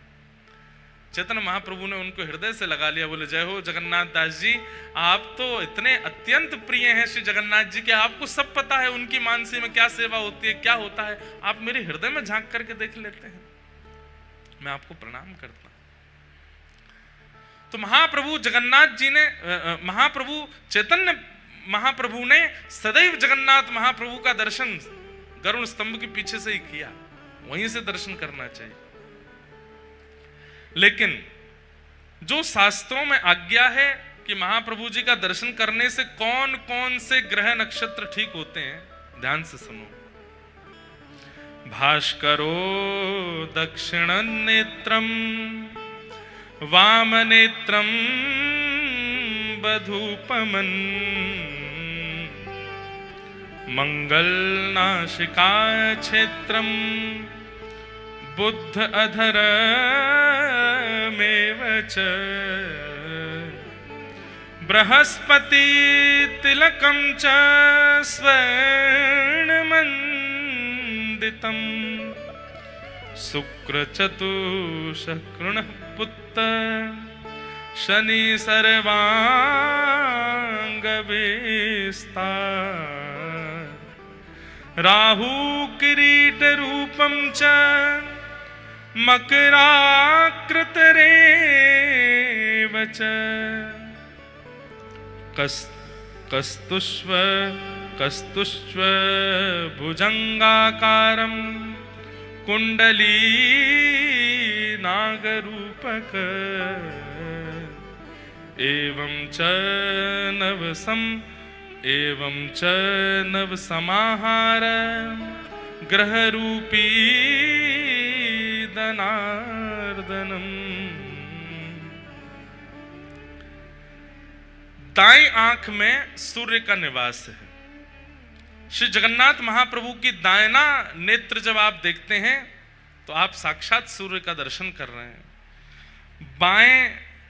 चैतन्य महाप्रभु ने उनको हृदय से लगा लिया, बोले जय हो जगन्नाथ दास जी, आप तो इतने अत्यंत प्रिय हैं श्री जगन्नाथ जी के, आपको सब पता है उनकी मानसी में क्या सेवा होती है, क्या होता है, आप मेरे हृदय में झांक करके देख लेते हैं, मैं आपको प्रणाम करता हूं। तो महाप्रभु जगन्नाथ जी ने, महाप्रभु चैतन्य महाप्रभु ने सदैव जगन्नाथ महाप्रभु का दर्शन गरुड़ स्तंभ के पीछे से ही किया, वहीं से दर्शन करना चाहिए। लेकिन जो शास्त्रों में आज्ञा है कि महाप्रभु जी का दर्शन करने से कौन कौन से ग्रह नक्षत्र ठीक होते हैं, ध्यान से सुनो। भास्करो दक्षिण नेत्रम वाम नेत्रम बधूपमन मंगल नासिका क्षेत्रम बुद्ध अधर मेव च बृहस्पति तिलकम च स्वर्णमंडितम शुक्र चतुष्कृण पुत्र शनि सर्वांग विस्तार राहु किरीट रूपम च मकराकृत रेव च कस्तुष्व भुजंगाकारं कुंडली नागरूपक एवं च नव समाहार ग्रह रूपी दनार्दनम। दाएं आंख में सूर्य का निवास है। श्री जगन्नाथ महाप्रभु की दाहिना नेत्र जब आप देखते हैं तो आप साक्षात सूर्य का दर्शन कर रहे हैं। बाएं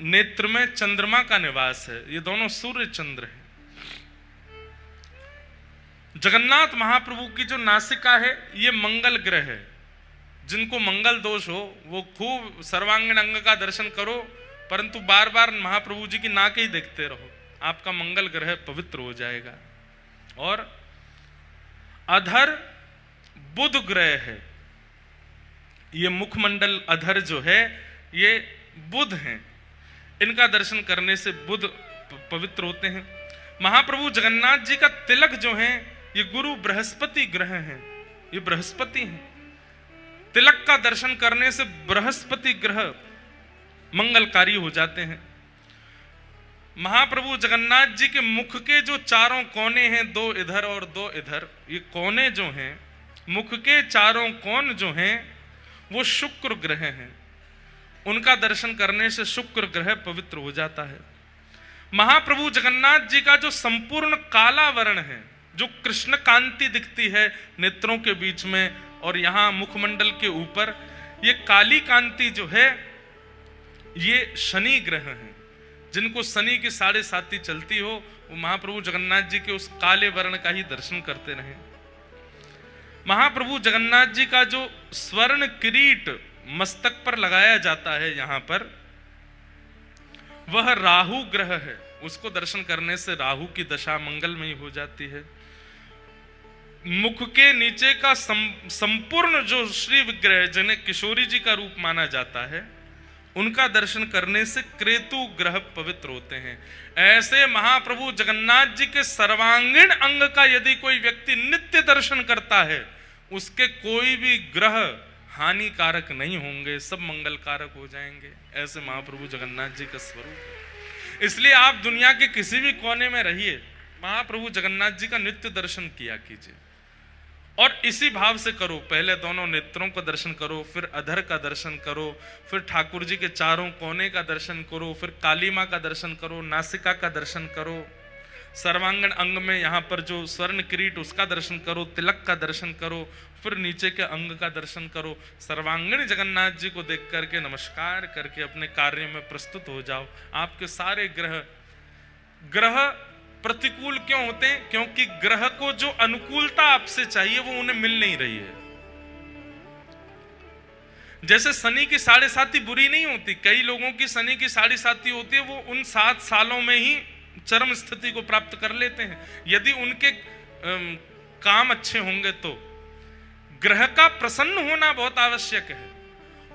नेत्र में चंद्रमा का निवास है, ये दोनों सूर्य चंद्र हैं। जगन्नाथ महाप्रभु की जो नासिका है ये मंगल ग्रह है। जिनको मंगल दोष हो वो खूब सर्वांगीण अंग का दर्शन करो, परंतु बार बार महाप्रभु जी की नाक ही देखते रहो, आपका मंगल ग्रह पवित्र हो जाएगा। और अधर बुध ग्रह है, ये मुखमंडल अधर जो है ये बुध हैं, इनका दर्शन करने से बुध पवित्र होते हैं। महाप्रभु जगन्नाथ जी का तिलक जो है ये गुरु बृहस्पति ग्रह हैं, ये बृहस्पति हैं। तिलक का दर्शन करने से बृहस्पति ग्रह मंगलकारी हो जाते हैं। महाप्रभु जगन्नाथ जी के मुख के जो चारों कोने हैं, दो इधर और दो इधर, ये कोने जो हैं, मुख के चारों कोण जो हैं वो शुक्र ग्रह हैं, उनका दर्शन करने से शुक्र ग्रह पवित्र हो जाता है। महाप्रभु जगन्नाथ जी का जो संपूर्ण काला वर्ण है, जो कृष्ण कांति दिखती है नेत्रों के बीच में और यहाँ मुखमंडल के ऊपर, ये काली कांति जो है ये शनि ग्रह है। जिनको शनि की 7.5 चलती हो वो महाप्रभु जगन्नाथ जी के उस काले वर्ण का ही दर्शन करते रहे। महाप्रभु जगन्नाथ जी का जो स्वर्ण किरीट मस्तक पर लगाया जाता है यहाँ पर, वह राहु ग्रह है, उसको दर्शन करने से राहु की दशा मंगलमयी हो जाती है। मुख के नीचे का संपूर्ण जो श्री विग्रह जिन्हें किशोरी जी का रूप माना जाता है, उनका दर्शन करने से क्रेतु ग्रह पवित्र होते हैं। ऐसे महाप्रभु जगन्नाथ जी के सर्वांगीण अंग का यदि कोई व्यक्ति नित्य दर्शन करता है, उसके कोई भी ग्रह हानिकारक नहीं होंगे, सब मंगलकारक हो जाएंगे। ऐसे महाप्रभु जगन्नाथ जी का स्वरूप है। इसलिए आप दुनिया के किसी भी कोने में रहिए, महाप्रभु जगन्नाथ जी का नित्य दर्शन किया कीजिए। और इसी भाव से करो, पहले दोनों नेत्रों का दर्शन करो, फिर अधर का दर्शन करो, फिर ठाकुर जी के चारों कोने का दर्शन करो, फिर काली माँ का दर्शन करो, नासिका का दर्शन करो, सर्वांगण अंग में यहाँ पर जो स्वर्ण किरीट उसका दर्शन करो, तिलक का दर्शन करो, फिर नीचे के अंग का दर्शन करो। सर्वांगण जगन्नाथ जी को देख करके नमस्कार करके अपने कार्य में प्रस्तुत हो जाओ। आपके सारे ग्रह प्रतिकूल क्यों होते हैं? क्योंकि ग्रह को जो अनुकूलता आपसे चाहिए वो उन्हें मिल नहीं रही है। जैसे शनि की 7.5 बुरी नहीं होती, कई लोगों की शनि की 7.5 होती है, वो उन 7 सालों में ही चरम स्थिति को प्राप्त कर लेते हैं। यदि उनके काम अच्छे होंगे तो ग्रह का प्रसन्न होना बहुत आवश्यक है,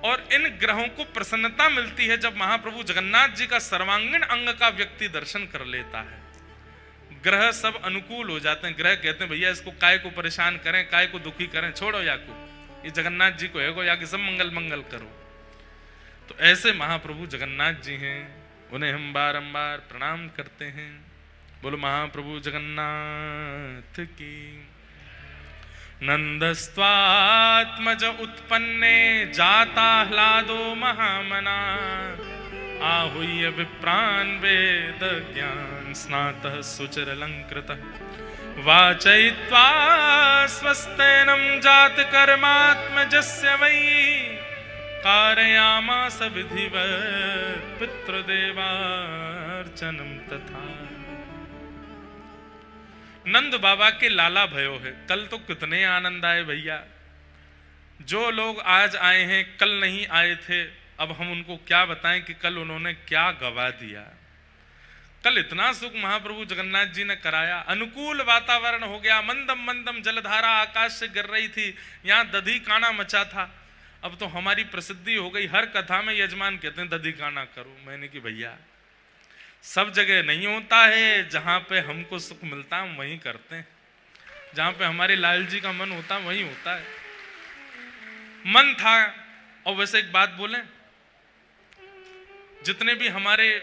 और इन ग्रहों को प्रसन्नता मिलती है जब महाप्रभु जगन्नाथ जी का सर्वांगीण अंग का व्यक्ति दर्शन कर लेता है। ग्रह सब अनुकूल हो जाते हैं। ग्रह कहते हैं भैया इसको काय को परेशान करें, काय को दुखी करें, छोड़ो या को, ये जगन्नाथ जी को है को या कि सब मंगल मंगल करो। तो ऐसे महाप्रभु जगन्नाथ जी हैं, उन्हें हम बारंबार प्रणाम करते हैं। बोलो महाप्रभु जगन्नाथ की। नंदस्त्वात्मज उत्पन्ने जाताह्लादो महामना, आहूय विप्रान् वेद ज्ञान स्नातः सुचिरलंकृतः, वाचयित्वा स्वस्तेनं जात कर्मात्मजस्य वै, कारयामास विधिवत् पितृदेवार्चनं तथा। नंद बाबा के लाला भयो है। कल तो कितने आनंद आए भैया, जो लोग आज आए हैं कल नहीं आए थे, अब हम उनको क्या बताएं कि कल उन्होंने क्या गवा दिया। कल इतना सुख महाप्रभु जगन्नाथ जी ने कराया, अनुकूल वातावरण हो गया, मंदम मंदम जलधारा आकाश से गिर रही थी, यहाँ दधी काना मचा था। अब तो हमारी प्रसिद्धि हो गई, हर कथा में यजमान कहते हैं दधी काना करो। मैंने कि भैया सब जगह नहीं होता है, जहां पे हमको सुख मिलता है वहीं करते हैं, जहां पे हमारे लाल जी का मन होता है वहीं होता है। मन था। और वैसे एक बात बोलें, जितने भी हमारे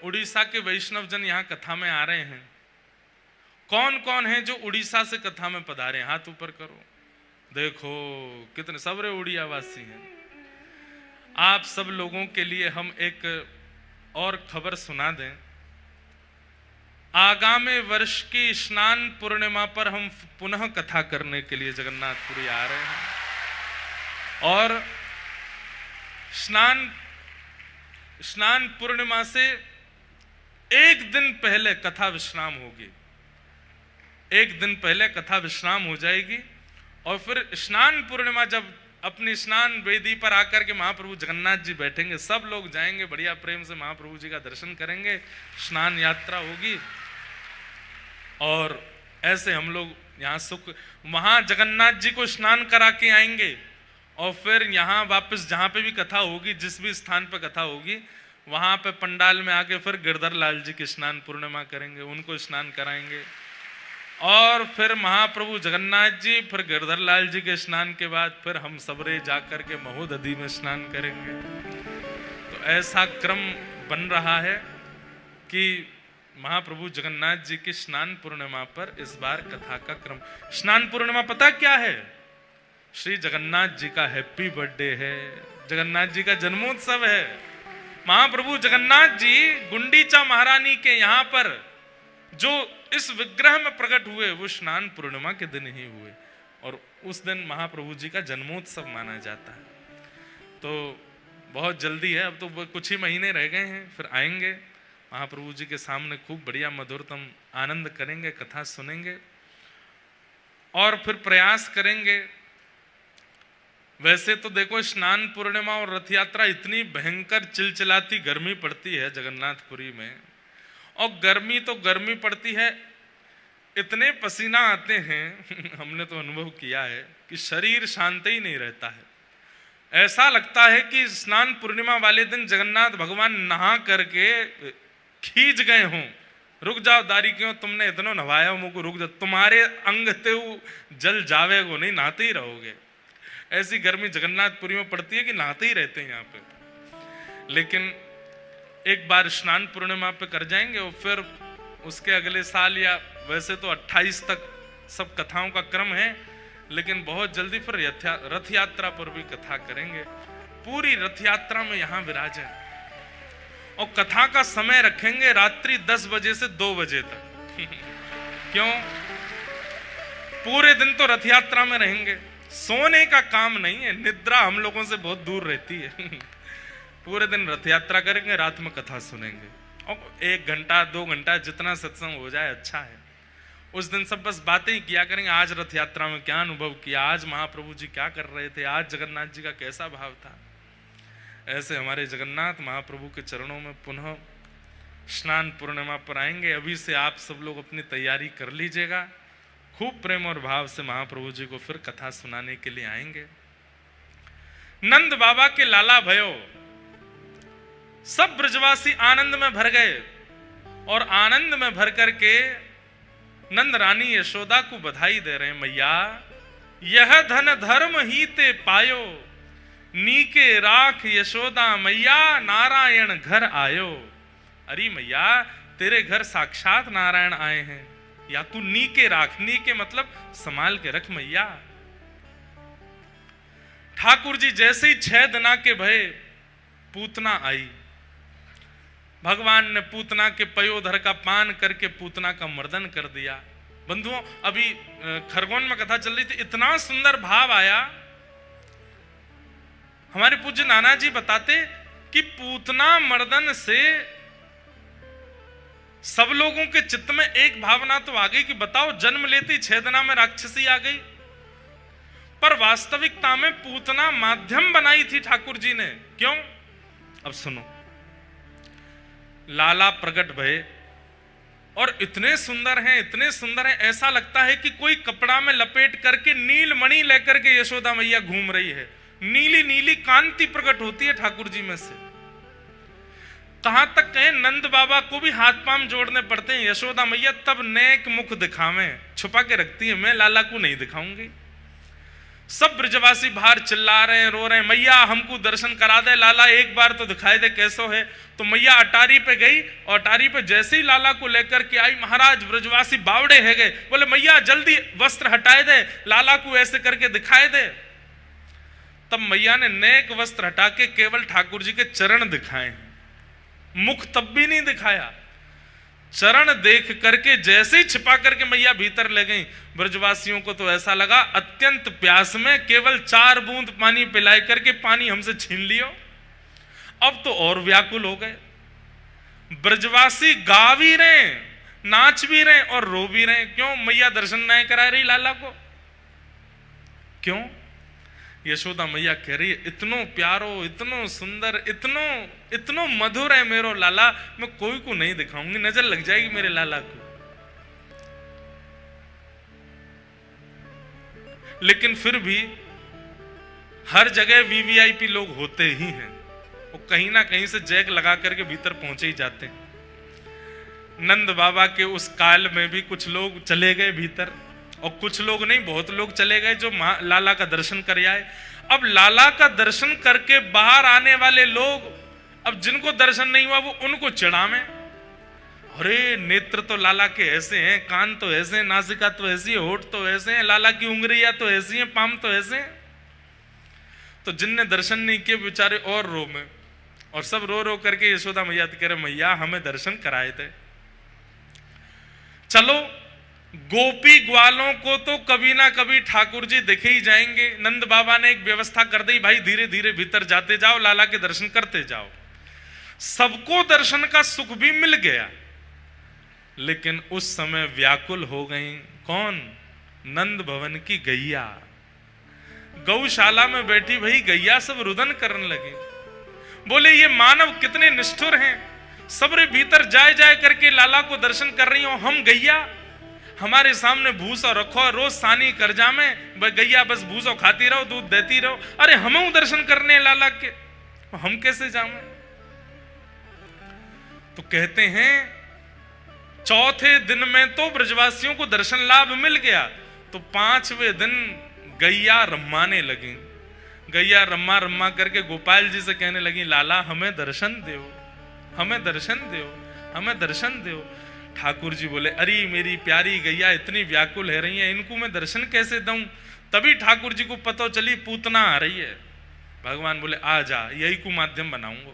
उड़ीसा के वैष्णव जन यहाँ कथा में आ रहे हैं, कौन कौन है जो उड़ीसा से कथा में पधारे? हाथ ऊपर करो। देखो कितने सबरे उड़िया वासी हैं। आप सब लोगों के लिए हम एक और खबर सुना दें। आगामी वर्ष की स्नान पूर्णिमा पर हम पुनः कथा करने के लिए जगन्नाथपुरी आ रहे हैं, और स्नान पूर्णिमा से एक दिन पहले कथा विश्राम होगी। एक दिन पहले कथा विश्राम हो जाएगी, और फिर स्नान पूर्णिमा जब अपनी स्नान वेदी पर आकर के महाप्रभु जगन्नाथ जी बैठेंगे, सब लोग जाएंगे, बढ़िया प्रेम से महाप्रभु जी का दर्शन करेंगे, स्नान यात्रा होगी, और ऐसे हम लोग यहाँ सुख, वहां जगन्नाथ जी को स्नान करा के आएंगे, और फिर यहाँ वापस जहाँ पे भी कथा होगी, जिस भी स्थान पे कथा होगी, वहां पे पंडाल में आके फिर गिरधर लाल जी की स्नान पूर्णिमा करेंगे, उनको स्नान कराएंगे, और फिर महाप्रभु जगन्नाथ जी, फिर गिरधर लाल जी के स्नान के बाद फिर हम सबरे जाकर के महोदधी में स्नान करेंगे। तो ऐसा क्रम बन रहा है कि महाप्रभु जगन्नाथ जी की स्नान पूर्णिमा पर इस बार कथा का क्रम। स्नान पूर्णिमा पता क्या है? श्री जगन्नाथ जी का हैप्पी बर्थडे है, जगन्नाथ जी का जन्मोत्सव है। महाप्रभु जगन्नाथ जी गुंडीचा महारानी के यहाँ पर जो इस विग्रह में प्रकट हुए, वो स्नान पूर्णिमा के दिन ही हुए, और उस दिन महाप्रभु जी का जन्मोत्सव माना जाता है। तो बहुत जल्दी है, अब तो कुछ ही महीने रह गए हैं, फिर आएंगे महाप्रभु जी के सामने, खूब बढ़िया मधुरतम आनंद करेंगे, कथा सुनेंगे, और फिर प्रयास करेंगे। वैसे तो देखो स्नान पूर्णिमा और रथ यात्रा इतनी भयंकर चिलचिलाती गर्मी पड़ती है जगन्नाथपुरी में, और गर्मी तो गर्मी पड़ती है, इतने पसीना आते हैं हमने तो अनुभव किया है कि शरीर शांत ही नहीं रहता है। ऐसा लगता है कि स्नान पूर्णिमा वाले दिन जगन्नाथ भगवान नहा करके खींच गए हों, रुक जाओ दारी क्यों, तुमने इतना नहाया मुझको, रुक जाओ, तुम्हारे अंग ते जल जावेगो नहीं, नहाते ही रहोगे। ऐसी गर्मी जगन्नाथपुरी में पड़ती है कि नहाते ही रहते हैं यहाँ पे। लेकिन एक बार स्नान पूर्णिमा पे कर जाएंगे, और फिर उसके अगले साल, या वैसे तो 28 तक सब कथाओं का क्रम है, लेकिन बहुत जल्दी फिर रथ यात्रा पर भी कथा करेंगे। पूरी रथ यात्रा में यहाँ विराजें, और कथा का समय रखेंगे रात्रि 10 बजे से 2 बजे तक। क्यों? पूरे दिन तो रथ यात्रा में रहेंगे, सोने का काम नहीं है, निद्रा हम लोगों से बहुत दूर रहती है। पूरे दिन रथ यात्रा करेंगे, रात में कथा सुनेंगे, और 1 घंटा 2 घंटा जितना सत्संग हो जाए अच्छा है। उस दिन सब बस बातें ही किया करेंगे, आज रथ यात्रा में क्या अनुभव किया, आज महाप्रभु जी क्या कर रहे थे, आज जगन्नाथ जी का कैसा भाव था। ऐसे हमारे जगन्नाथ महाप्रभु के चरणों में पुनः स्नान पूर्णिमा पर आएंगे। अभी से आप सब लोग अपनी तैयारी कर लीजिएगा, खूब प्रेम और भाव से महाप्रभु जी को फिर कथा सुनाने के लिए आएंगे। नंद बाबा के लाला भयो, सब ब्रजवासी आनंद में भर गए, और आनंद में भर करके नंद रानी यशोदा को बधाई दे रहे हैं, मैया यह धन धर्म ही ते पायो, नीके राख यशोदा मैया, नारायण घर आयो। अरे मैया तेरे घर साक्षात नारायण आए हैं, या तू नीके राख, नीके मतलब संभाल के रख मैया। ठाकुर जी जैसे ही 6 दिना के भय पूतना आई, भगवान ने पूतना के पयोधर का पान करके पूतना का मर्दन कर दिया। बंधुओं, अभी खरगोन में कथा चल रही थी, इतना सुंदर भाव आया। हमारे पूज्य नाना जी बताते कि पूतना मर्दन से सब लोगों के चित्त में एक भावना तो आ गई कि बताओ, जन्म लेती 6 दिना में राक्षसी आ गई, पर वास्तविकता में पूतना माध्यम बनाई थी ठाकुर जी ने। क्यों? अब सुनो, लाला प्रकट भये और इतने सुंदर हैं, इतने सुंदर हैं, ऐसा लगता है कि कोई कपड़ा में लपेट करके नील मणि लेकर के यशोदा मैया घूम रही है। नीली नीली कांति प्रकट होती है ठाकुर जी में से। कहां तक कहें, नंद बाबा को भी हाथ पांव जोड़ने पड़ते हैं। यशोदा मैया तब नेक मुख दिखावें, छुपा के रखती है, मैं लाला को नहीं दिखाऊंगी। सब ब्रजवासी बाहर चिल्ला रहे हैं, रो रहे हैं, मैया हमको दर्शन करा दे, लाला एक बार तो दिखाई दे कैसो है। तो मैया अटारी पे गई, और अटारी पे जैसे ही लाला को लेकर के आई, महाराज ब्रजवासी बावड़े है गए, बोले मैया जल्दी वस्त्र हटाए दे, लाला को ऐसे करके दिखाए दे। तब मैया ने नेक वस्त्र हटा के केवल ठाकुर जी के चरण दिखाए, मुख तब भी नहीं दिखाया। चरण देख करके जैसे ही छिपा करके मैया भीतर ले गई, ब्रजवासियों को तो ऐसा लगा अत्यंत प्यास में केवल 4 बूंद पानी पिलाए करके पानी हमसे छीन लियो। अब तो और व्याकुल हो गए। ब्रजवासी गा भी रहे, नाच भी रहे और रो भी रहे। क्यों? मैया दर्शन नहीं करा रही लाला को। क्यों? यशोदा मैया कह रही है, इतनो प्यारो, इतनो सुंदर, इतनो मधुर है मेरो लाला, मैं कोई को नहीं दिखाऊंगी, नजर लग जाएगी मेरे लाला को। लेकिन फिर भी हर जगह वीवीआईपी लोग होते ही हैं, वो कहीं ना कहीं से जैक लगा करके भीतर पहुंचे ही जाते हैं। नंद बाबा के उस काल में भी कुछ लोग चले गए भीतर, और कुछ लोग नहीं, बहुत लोग चले गए जो लाला का दर्शन कर आए। अब लाला का दर्शन करके बाहर आने वाले लोग, अब जिनको दर्शन नहीं हुआ वो उनको चिढ़ावे, अरे नेत्र तो लाला के ऐसे हैं, कान तो ऐसे हैं, नासिका तो ऐसी है, होठ तो ऐसे हैं, लाला की उंगलियां तो ऐसी हैं, पाम तो ऐसे हैं। तो जिनने दर्शन नहीं किए बेचारे और रो में, और सब रो रो करके यशोदा मैया कह रहे, मैया हमें दर्शन कराए थे। चलो, गोपी ग्वालों को तो कभी ना कभी ठाकुर जी दिखे ही जाएंगे। नंद बाबा ने एक व्यवस्था कर दी, भाई धीरे धीरे भीतर जाते जाओ, लाला के दर्शन करते जाओ। सबको दर्शन का सुख भी मिल गया, लेकिन उस समय व्याकुल हो गई कौन? नंद भवन की गैया। गौशाला में बैठी भाई गैया सब रुदन करने लगे, बोले ये मानव कितने निष्ठुर हैं, सबरे भीतर जाए जाए करके लाला को दर्शन कर रही हो, हम गैया हमारे सामने भूसा रखो, रोज सानी कर जामे, गैया बस भूसो खाती रहो, दूध देती रहो। अरे हम दर्शन करने लाला के, हम कैसे जामे? तो कहते हैं चौथे दिन में तो ब्रजवासियों को दर्शन लाभ मिल गया, तो 5वें दिन गैया रम्माने लगी। गैया रम्मा रम्मा करके गोपाल जी से कहने लगी, लाला हमें दर्शन दो, हमें दर्शन दो, हमें दर्शन दो। ठाकुर जी बोले, अरे मेरी प्यारी गैया इतनी व्याकुल है रही है, इनको मैं दर्शन कैसे दूं? तभी ठाकुर जी को पता चली पूतना आ रही है। भगवान बोले, आ जा, यही को माध्यम बनाऊंगा।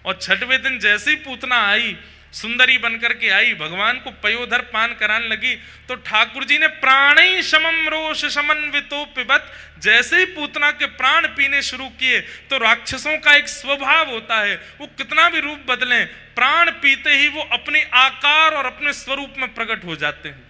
और 6वें दिन जैसे ही पूतना आई, सुंदरी बनकर के आई, भगवान को पयोधर पान कराने लगी, तो ठाकुर जी ने प्राणी समम रोष समन्वितो पिबत, जैसे ही पूतना के प्राण पीने शुरू किए तो राक्षसों का एक स्वभाव होता है, वो कितना भी रूप बदलें, प्राण पीते ही वो अपने आकार और अपने स्वरूप में प्रकट हो जाते हैं।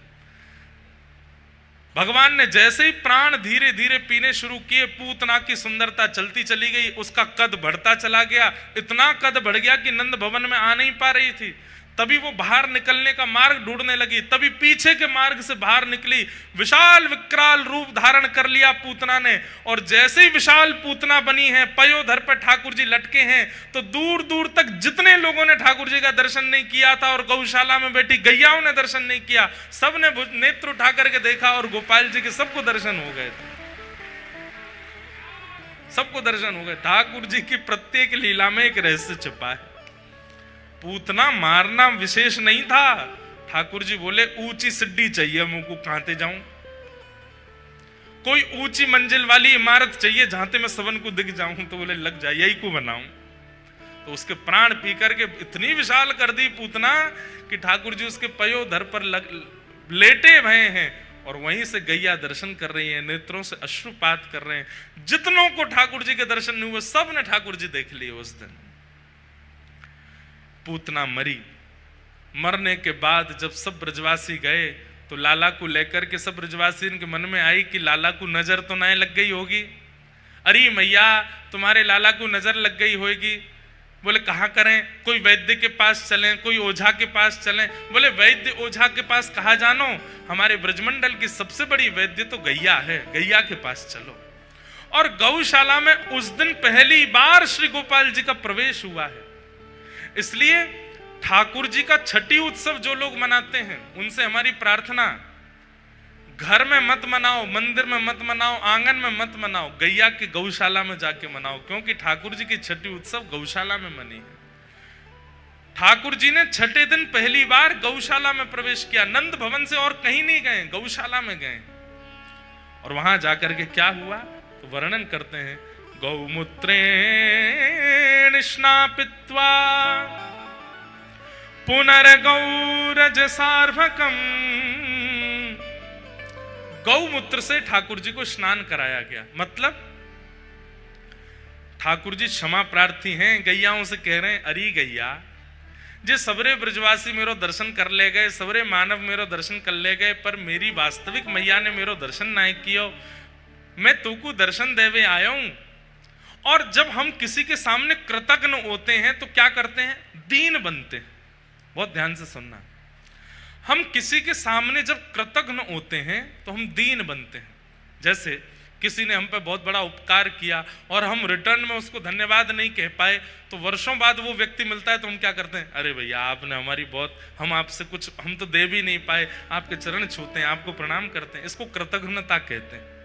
भगवान ने जैसे ही प्राण धीरे धीरे पीने शुरू किए, पूतना की सुंदरता चलती चली गई, उसका कद बढ़ता चला गया, इतना कद बढ़ गया कि नंद भवन में आ नहीं पा रही थी। तभी वो बाहर निकलने का मार्ग ढूंढने लगी, तभी पीछे के मार्ग से बाहर निकली, विशाल विकराल रूप धारण कर लिया पूतना ने। और जैसे ही विशाल पूतना बनी है, पयोधर पर ठाकुर जी लटके हैं, तो दूर दूर तक जितने लोगों ने ठाकुर जी का दर्शन नहीं किया था और गौशाला में बैठी गैयाओं ने दर्शन नहीं किया, सबने नेत्र उठा करके देखा और गोपाल जी के सबको दर्शन हो गए थे, सबको दर्शन हो गए। ठाकुर जी की प्रत्येक लीला में एक रहस्य छिपा है। पूतना मारना विशेष नहीं था, ठाकुर जी बोले ऊंची सिड्डी चाहिए मुझको, कहां जाऊं, कोई ऊंची मंजिल वाली इमारत चाहिए जहां मैं सबन को दिख जाऊं, तो बोले लग जाए यही को बनाऊं। तो उसके प्राण पी करके इतनी विशाल कर दी पूतना कि ठाकुर जी उसके पयोधर पर लेटे हुए हैं और वहीं से गैया दर्शन कर रही है, नेत्रों से अश्रुपात कर रहे हैं। जितनों को ठाकुर जी के दर्शन नहीं हुए, सब ने ठाकुर जी देख लिए उस दिन। पूतना मरी, मरने के बाद जब सब ब्रजवासी गए तो लाला को लेकर के सब ब्रजवासी के मन में आई कि लाला को नजर तो ना लग गई होगी, अरे मैया तुम्हारे लाला को नजर लग गई होगी। बोले कहाँ करें, कोई वैद्य के पास चलें, कोई ओझा के पास चलें। बोले वैद्य ओझा के पास कहाँ जानो, हमारे ब्रजमंडल की सबसे बड़ी वैद्य तो गैया है, गैया के पास चलो। और गौशाला में उस दिन पहली बार श्री गोपाल जी का प्रवेश हुआ है। इसलिए ठाकुर जी का छठी उत्सव जो लोग मनाते हैं उनसे हमारी प्रार्थना, घर में मत मनाओ, मंदिर में मत मनाओ, आंगन में मत मनाओ, गैया के गौशाला में जाके मनाओ, क्योंकि ठाकुर जी की छठी उत्सव गौशाला में मनी है। ठाकुर जी ने छठे दिन पहली बार गौशाला में प्रवेश किया, नंद भवन से और कहीं नहीं गए, गौशाला में गए। और वहां जाकर के क्या हुआ तो वर्णन करते हैं, गौमूत्रेण स्नापित्वा पुनर्गौरज सार्वकम। गौमूत्र से ठाकुर जी को स्नान कराया गया। मतलब ठाकुर जी क्षमा प्रार्थी हैं, गैयाओं से कह रहे हैं अरे गैया जे सबरे ब्रजवासी मेरो दर्शन कर ले गए, सबरे मानव मेरो दर्शन कर ले गए, पर मेरी वास्तविक मैया ने मेरो दर्शन नहीं कियो, मैं तुमको दर्शन देवे आया हूं। और जब हम किसी के सामने कृतज्ञ होते हैं तो क्या करते हैं, दीन बनते हैं। बहुत ध्यान से सुनना, हम किसी के सामने जब कृतज्ञ होते हैं तो हम दीन बनते हैं। जैसे किसी ने हम पे बहुत बड़ा उपकार किया और हम रिटर्न में उसको धन्यवाद नहीं कह पाए, तो वर्षों बाद वो व्यक्ति मिलता है तो हम क्या करते हैं, अरे भैया आपने हमारी बहुत, हम आपसे कुछ, हम तो दे भी नहीं पाए, आपके चरण छूते हैं, आपको प्रणाम करते हैं, इसको कृतज्ञता कहते हैं।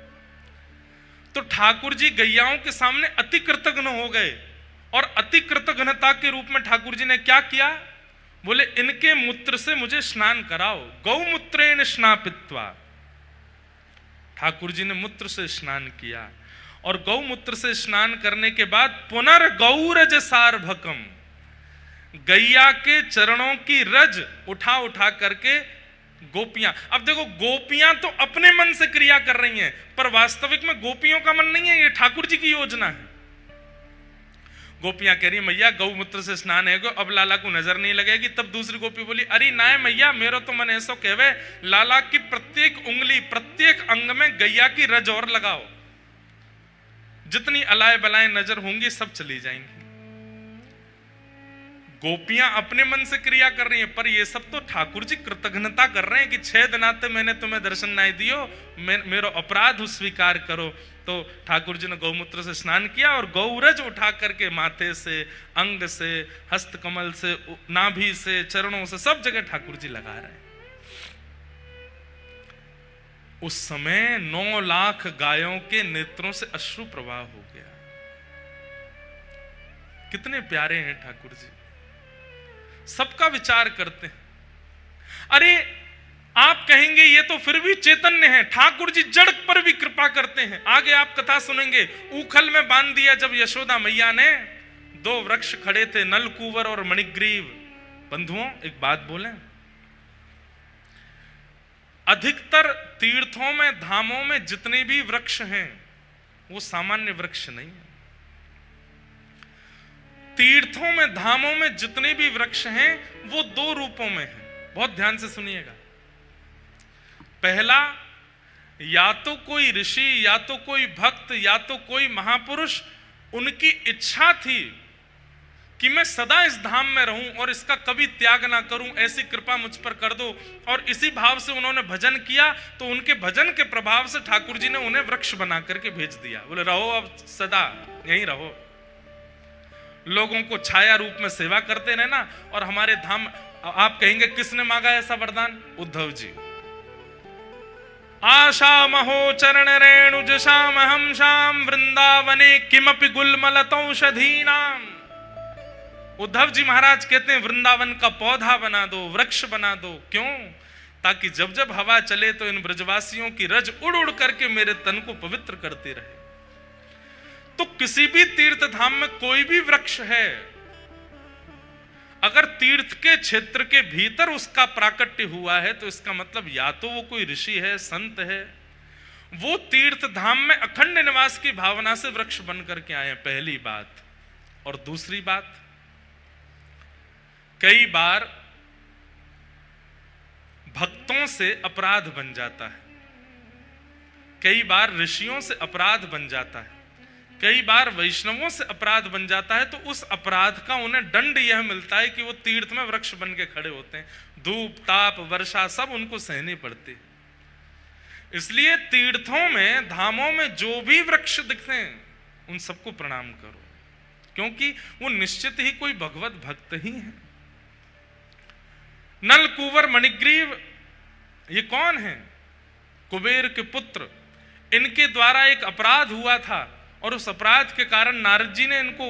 तो ठाकुर जी गैयाओं के सामने अति कृतज्ञ हो गए और अति कृतज्ञता के रूप में ठाकुर जी ने क्या किया, बोले इनके मूत्र से मुझे स्नान कराओ, गौमूत्रेण स्नापित्वा। ठाकुर जी ने मूत्र से स्नान किया और गौमूत्र से स्नान करने के बाद पुनर्गौरज सार्वकम, गैया के चरणों की रज उठा उठा करके गोपियां, अब देखो गोपियां तो अपने मन से क्रिया कर रही हैं, पर वास्तविक में गोपियों का मन नहीं है, ये ठाकुर जी की योजना है। गोपियां कह रही मैया गौमूत्र से स्नान है, अब लाला को नजर नहीं लगेगी। तब दूसरी गोपी बोली अरे ना मैया, मेरो तो मन ऐसा कहवे, लाला की प्रत्येक उंगली प्रत्येक अंग में गैया की रज और लगाओ, जितनी अलाय बलाएं नजर होंगी सब चली जाएंगी। गोपियां अपने मन से क्रिया कर रही हैं, पर ये सब तो ठाकुर जी कृतज्ञता कर रहे हैं कि 6 दिनाते मैंने तुम्हें दर्शन नहीं दियो, मेरो अपराध स्वीकार करो। तो ठाकुर जी ने गौमूत्र से स्नान किया और गौरज उठा करके माथे से, अंग से, हस्त कमल से, नाभि से, चरणों से, सब जगह ठाकुर जी लगा रहे हैं। उस समय 9 लाख गायों के नेत्रों से अश्रु प्रवाह हो गया। कितने प्यारे हैं ठाकुर जी, सबका विचार करते हैं। अरे आप कहेंगे ये तो फिर भी चैतन्य है, ठाकुर जी जड़ पर भी कृपा करते हैं। आगे आप कथा सुनेंगे, ऊखल में बांध दिया जब यशोदा मैया ने, 2 वृक्ष खड़े थे, नलकूवर और मणिग्रीव, बंधुओं एक बात बोलें, अधिकतर तीर्थों में, धामों में जितने भी वृक्ष हैं वो सामान्य वृक्ष नहीं है। तीर्थों में, धामों में जितने भी वृक्ष हैं वो दो रूपों में हैं। बहुत ध्यान से सुनिएगा। पहला, या तो कोई ऋषि, या तो कोई भक्त, या तो कोई महापुरुष, उनकी इच्छा थी कि मैं सदा इस धाम में रहूं और इसका कभी त्याग ना करूं, ऐसी कृपा मुझ पर कर दो। और इसी भाव से उन्होंने भजन किया, तो उनके भजन के प्रभाव से ठाकुर जी ने उन्हें वृक्ष बना करके भेज दिया। बोले रहो अब सदा यहीं रहो, लोगों को छाया रूप में सेवा करते रहना और हमारे धाम। आप कहेंगे किसने मांगा ऐसा वरदान? उद्धव जी। आशा महो चरण रेणुज श्याम हम श्याम वृंदावने किमपि गुलमलतौषधीनाम। उद्धव जी महाराज कहते हैं वृंदावन का पौधा बना दो, वृक्ष बना दो। क्यों? ताकि जब जब हवा चले तो इन ब्रजवासियों की रज उड़ उड़ करके मेरे तन को पवित्र करती रहे। तो किसी भी तीर्थ धाम में कोई भी वृक्ष है, अगर तीर्थ के क्षेत्र के भीतर उसका प्राकट्य हुआ है तो इसका मतलब या तो वो कोई ऋषि है, संत है, वो तीर्थ धाम में अखंड निवास की भावना से वृक्ष बन करके आए। पहली बात। और दूसरी बात, कई बार भक्तों से अपराध बन जाता है, कई बार ऋषियों से अपराध बन जाता है, कई बार वैष्णवों से अपराध बन जाता है। तो उस अपराध का उन्हें दंड यह मिलता है कि वो तीर्थ में वृक्ष बन के खड़े होते हैं। धूप, ताप, वर्षा सब उनको सहनी पड़ती है। इसलिए तीर्थों में, धामों में जो भी वृक्ष दिखते हैं उन सबको प्रणाम करो, क्योंकि वो निश्चित ही कोई भगवत भक्त ही है। नल, कुंवर, मणिग्रीव ये कौन है? कुबेर के पुत्र। इनके द्वारा एक अपराध हुआ था और उस अपराध के कारण नारद जी ने इनको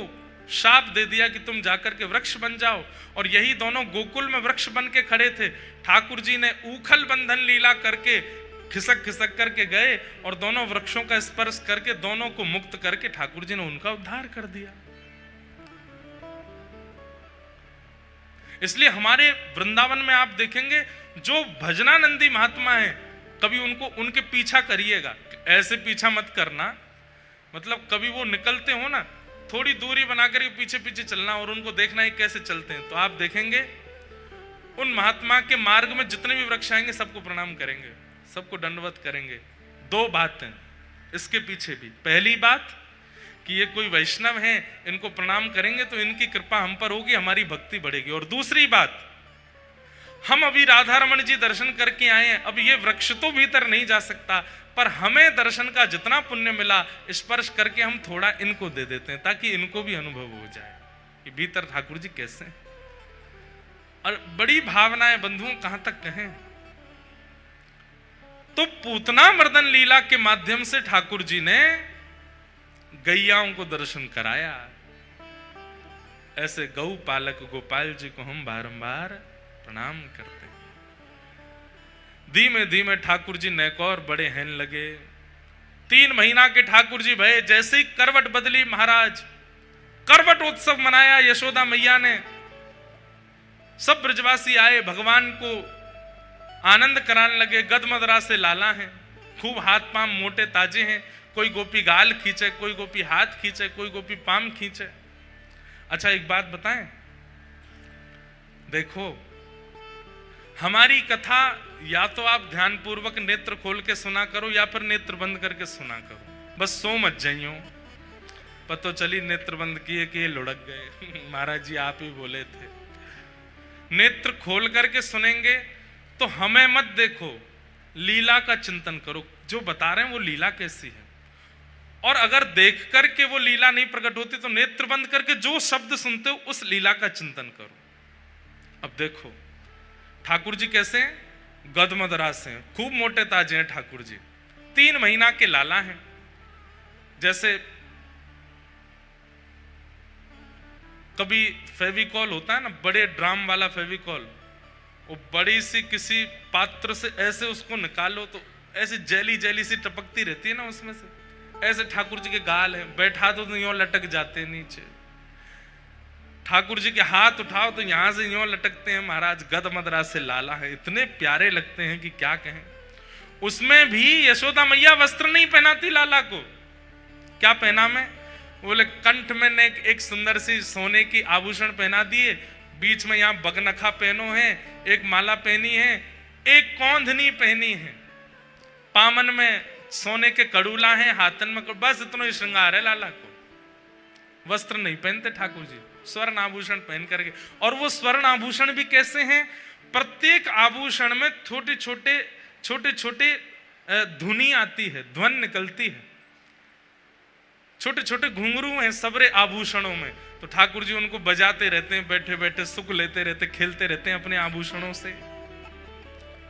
शाप दे दिया कि तुम जाकर के वृक्ष बन जाओ। और यही दोनों गोकुल में वृक्ष बन के खड़े थे। ठाकुर जी ने ऊखल बंधन लीला करके खिसक खिसक करके गए और दोनों वृक्षों का स्पर्श करके दोनों को मुक्त करके ठाकुर जी ने उनका उद्धार कर दिया। इसलिए हमारे वृंदावन में आप देखेंगे जो भजनानंदी महात्मा हैं, कभी उनको उनके पीछा करिएगा। ऐसे पीछा मत करना, मतलब कभी वो निकलते हो ना, थोड़ी दूरी बनाकर पीछे पीछे चलना और उनको देखना है कैसे चलते हैं। तो आप देखेंगे उन महात्मा के मार्ग में जितने भी वृक्ष आएंगे सबको प्रणाम करेंगे, सबको दंडवत करेंगे। दो बातें इसके पीछे भी। पहली बात कि ये कोई वैष्णव हैं, इनको प्रणाम करेंगे तो इनकी कृपा हम पर होगी, हमारी भक्ति बढ़ेगी। और दूसरी बात, हम अभी राधा रमन जी दर्शन करके आए हैं, अब ये वृक्ष तो भीतर नहीं जा सकता, पर हमें दर्शन का जितना पुण्य मिला स्पर्श करके हम थोड़ा इनको दे देते हैं ताकि इनको भी अनुभव हो जाए कि भीतर ठाकुर जी कैसे हैं। और बड़ी भावनाएं बंधुओं कहां तक कहें। तो पूतना मर्दन लीला के माध्यम से ठाकुर जी ने गैयाओं को दर्शन कराया। ऐसे गौ पालक गोपाल जी को हम बारंबार प्रणाम करते हैं। धीमे धीमे ठाकुर जी नैकौर बड़े हैन लगे। 3 महीना के ठाकुर जी भये, जैसे ही करवट बदली महाराज, करवट उत्सव मनाया यशोदा मैया ने। सब ब्रजवासी आए, भगवान को आनंद कराने लगे। गदमदरा से लाला हैं, खूब हाथ पांव मोटे ताजे हैं। कोई गोपी गाल खींचे, कोई गोपी हाथ खींचे, कोई गोपी पाम खींचे। अच्छा एक बात बताएं, देखो हमारी कथा या तो आप ध्यान पूर्वक नेत्र खोल के सुना करो या फिर नेत्र बंद करके सुना करो। बस सो मत जाइयो, पतो चली नेत्र बंद किए कि ये लुढ़क गए। महाराज जी आप ही बोले थे। नेत्र खोल करके सुनेंगे तो हमें मत देखो, लीला का चिंतन करो। जो बता रहे हैं वो लीला कैसी है, और अगर देख करके वो लीला नहीं प्रकट होती तो नेत्र बंद करके जो शब्द सुनते हो उस लीला का चिंतन करो। अब देखो ठाकुर जी कैसे हैं, गदमदरास हैं, खूब मोटे ताजे हैं ठाकुर जी। 3 महीना के लाला हैं। जैसे कभी फेविकॉल होता है ना, बड़े ड्राम वाला फेविकॉल, वो बड़ी सी किसी पात्र से ऐसे उसको निकालो तो ऐसे जेली जेली सी टपकती रहती है ना उसमें से। ऐसे ठाकुर जी के गाल हैं, बैठा दो तो यूं लटक जाते नीचे। ठाकुर जी के हाथ उठाओ तो यहां से यूं लटकते हैं महाराज, गद मदरा से लाला है, इतने प्यारे लगते हैं कि क्या कहें। उसमें भी यशोदा मैया वस्त्र नहीं पहनाती लाला को। क्या पहना में? बोले कंठ में ने एक सुंदर सी सोने की आभूषण पहना दिए, बीच में यहाँ बगनखा पहनो है, एक माला पहनी है, एक कौंधनी पहनी है, पामन में सोने के कड़ूला हैं, हाथन में बस इतना ही श्रृंगार है लाला को। वस्त्र नहीं पहनते ठाकुर जी, स्वर्ण आभूषण पहन करके। और वो स्वर्ण आभूषण भी कैसे हैं? प्रत्येक आभूषण में छोटे छोटे धुनी आती है, ध्वन निकलती है, छोटे छोटे घुंघरू हैं सबरे आभूषणों में। तो ठाकुर जी उनको बजाते रहते हैं, बैठे बैठे सुख लेते रहते, खेलते रहते हैं अपने आभूषणों से।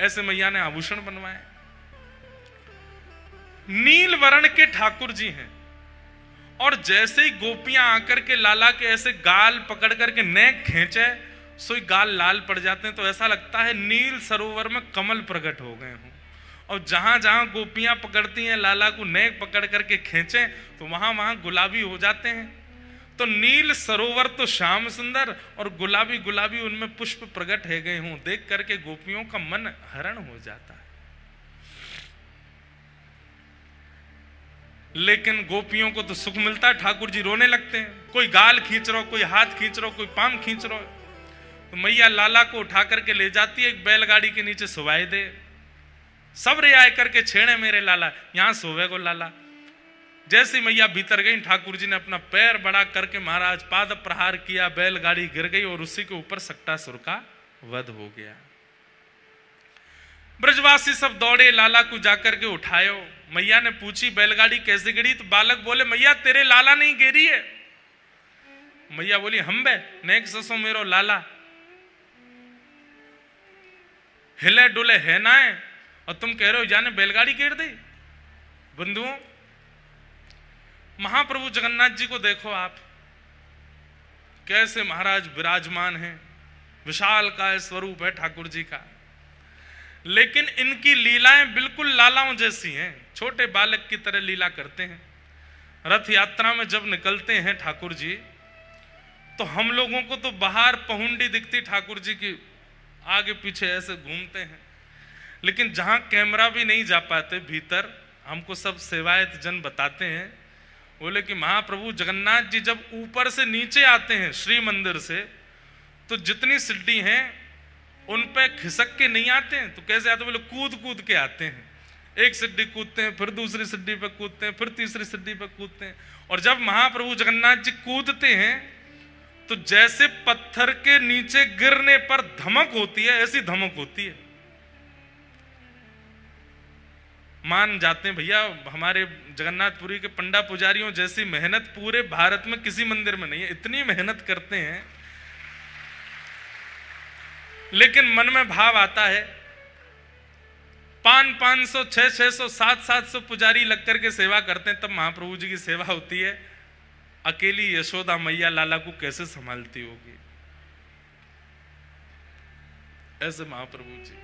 ऐसे मैया ने आभूषण बनवाए। नील वर्ण के ठाकुर जी हैं, और जैसे ही गोपियां आकर के लाला के ऐसे गाल पकड़ करके नेक खींचे, सोई गाल लाल पड़ जाते हैं, तो ऐसा लगता है नील सरोवर में कमल प्रकट हो गए हों। और जहां जहां गोपियां पकड़ती हैं लाला को, नेक पकड़ करके खींचे, तो वहां वहां गुलाबी हो जाते हैं। तो नील सरोवर तो श्याम सुंदर, और गुलाबी गुलाबी उनमें पुष्प प्रकट है गए हों, देख करके गोपियों का मन हरण हो जाता है। लेकिन गोपियों को तो सुख मिलता है, ठाकुर जी रोने लगते हैं। कोई गाल खींच रहा हो, कोई हाथ खींच रहा हो, कोई पाम खींच रहा हो। तो मैया लाला को उठा करके ले जाती है, एक बैलगाड़ी के नीचे सुवाई दे। सब रे आए करके छेड़े मेरे लाला, यहां सोवे को लाला। जैसे मैया भीतर गई, ठाकुर जी ने अपना पैर बड़ा करके महाराज पाद प्रहार किया, बैलगाड़ी गिर गई और उसी के ऊपर सक्टासुर का वध हो गया। ब्रजवासी सब दौड़े, लाला को जाकर के उठायो। मैया ने पूछी बैलगाड़ी कैसे गिरी? तो बालक बोले मैया तेरे लाला नहीं गिरी है। मैया बोली हम बे नेक ससो मेरो लाला हिले डुले है ना है, और तुम कह रहे हो जाने बैलगाड़ी गिर दी। बंधुओं, महाप्रभु जगन्नाथ जी को देखो आप, कैसे महाराज विराजमान हैं, विशाल का स्वरूप है ठाकुर जी का। लेकिन इनकी लीलाएं बिल्कुल लालाओं जैसी हैं, छोटे बालक की तरह लीला करते हैं। रथ यात्रा में जब निकलते हैं ठाकुर जी, तो हम लोगों को तो बाहर पहुंडी दिखती ठाकुर जी की, आगे पीछे ऐसे घूमते हैं। लेकिन जहां कैमरा भी नहीं जा पाते भीतर, हमको सब सेवायत जन बताते हैं, बोले कि महाप्रभु जगन्नाथ जी जब ऊपर से नीचे आते हैं श्री मंदिर से, तो जितनी सीढ़ी हैं उन पे खिसक के नहीं आते हैं। तो कैसे आते? बोले कूद कूद के आते हैं। एक सीढ़ी कूदते हैं, फिर दूसरी सीढ़ी पे कूदते हैं, फिर तीसरी सीढ़ी पे कूदते हैं। और जब महाप्रभु जगन्नाथ जी कूदते हैं, तो जैसे पत्थर के नीचे गिरने पर धमक होती है, ऐसी धमक होती है। मान जाते हैं भैया, हमारे जगन्नाथपुरी के पंडा पुजारियों जैसी मेहनत पूरे भारत में किसी मंदिर में नहीं है। इतनी मेहनत करते हैं, लेकिन मन में भाव आता है। 500, 600, 700 पुजारी लग करके सेवा करते हैं, तब महाप्रभु जी की सेवा होती है। अकेली यशोदा मैया लाला को कैसे संभालती होगी? ऐसे महाप्रभु जी,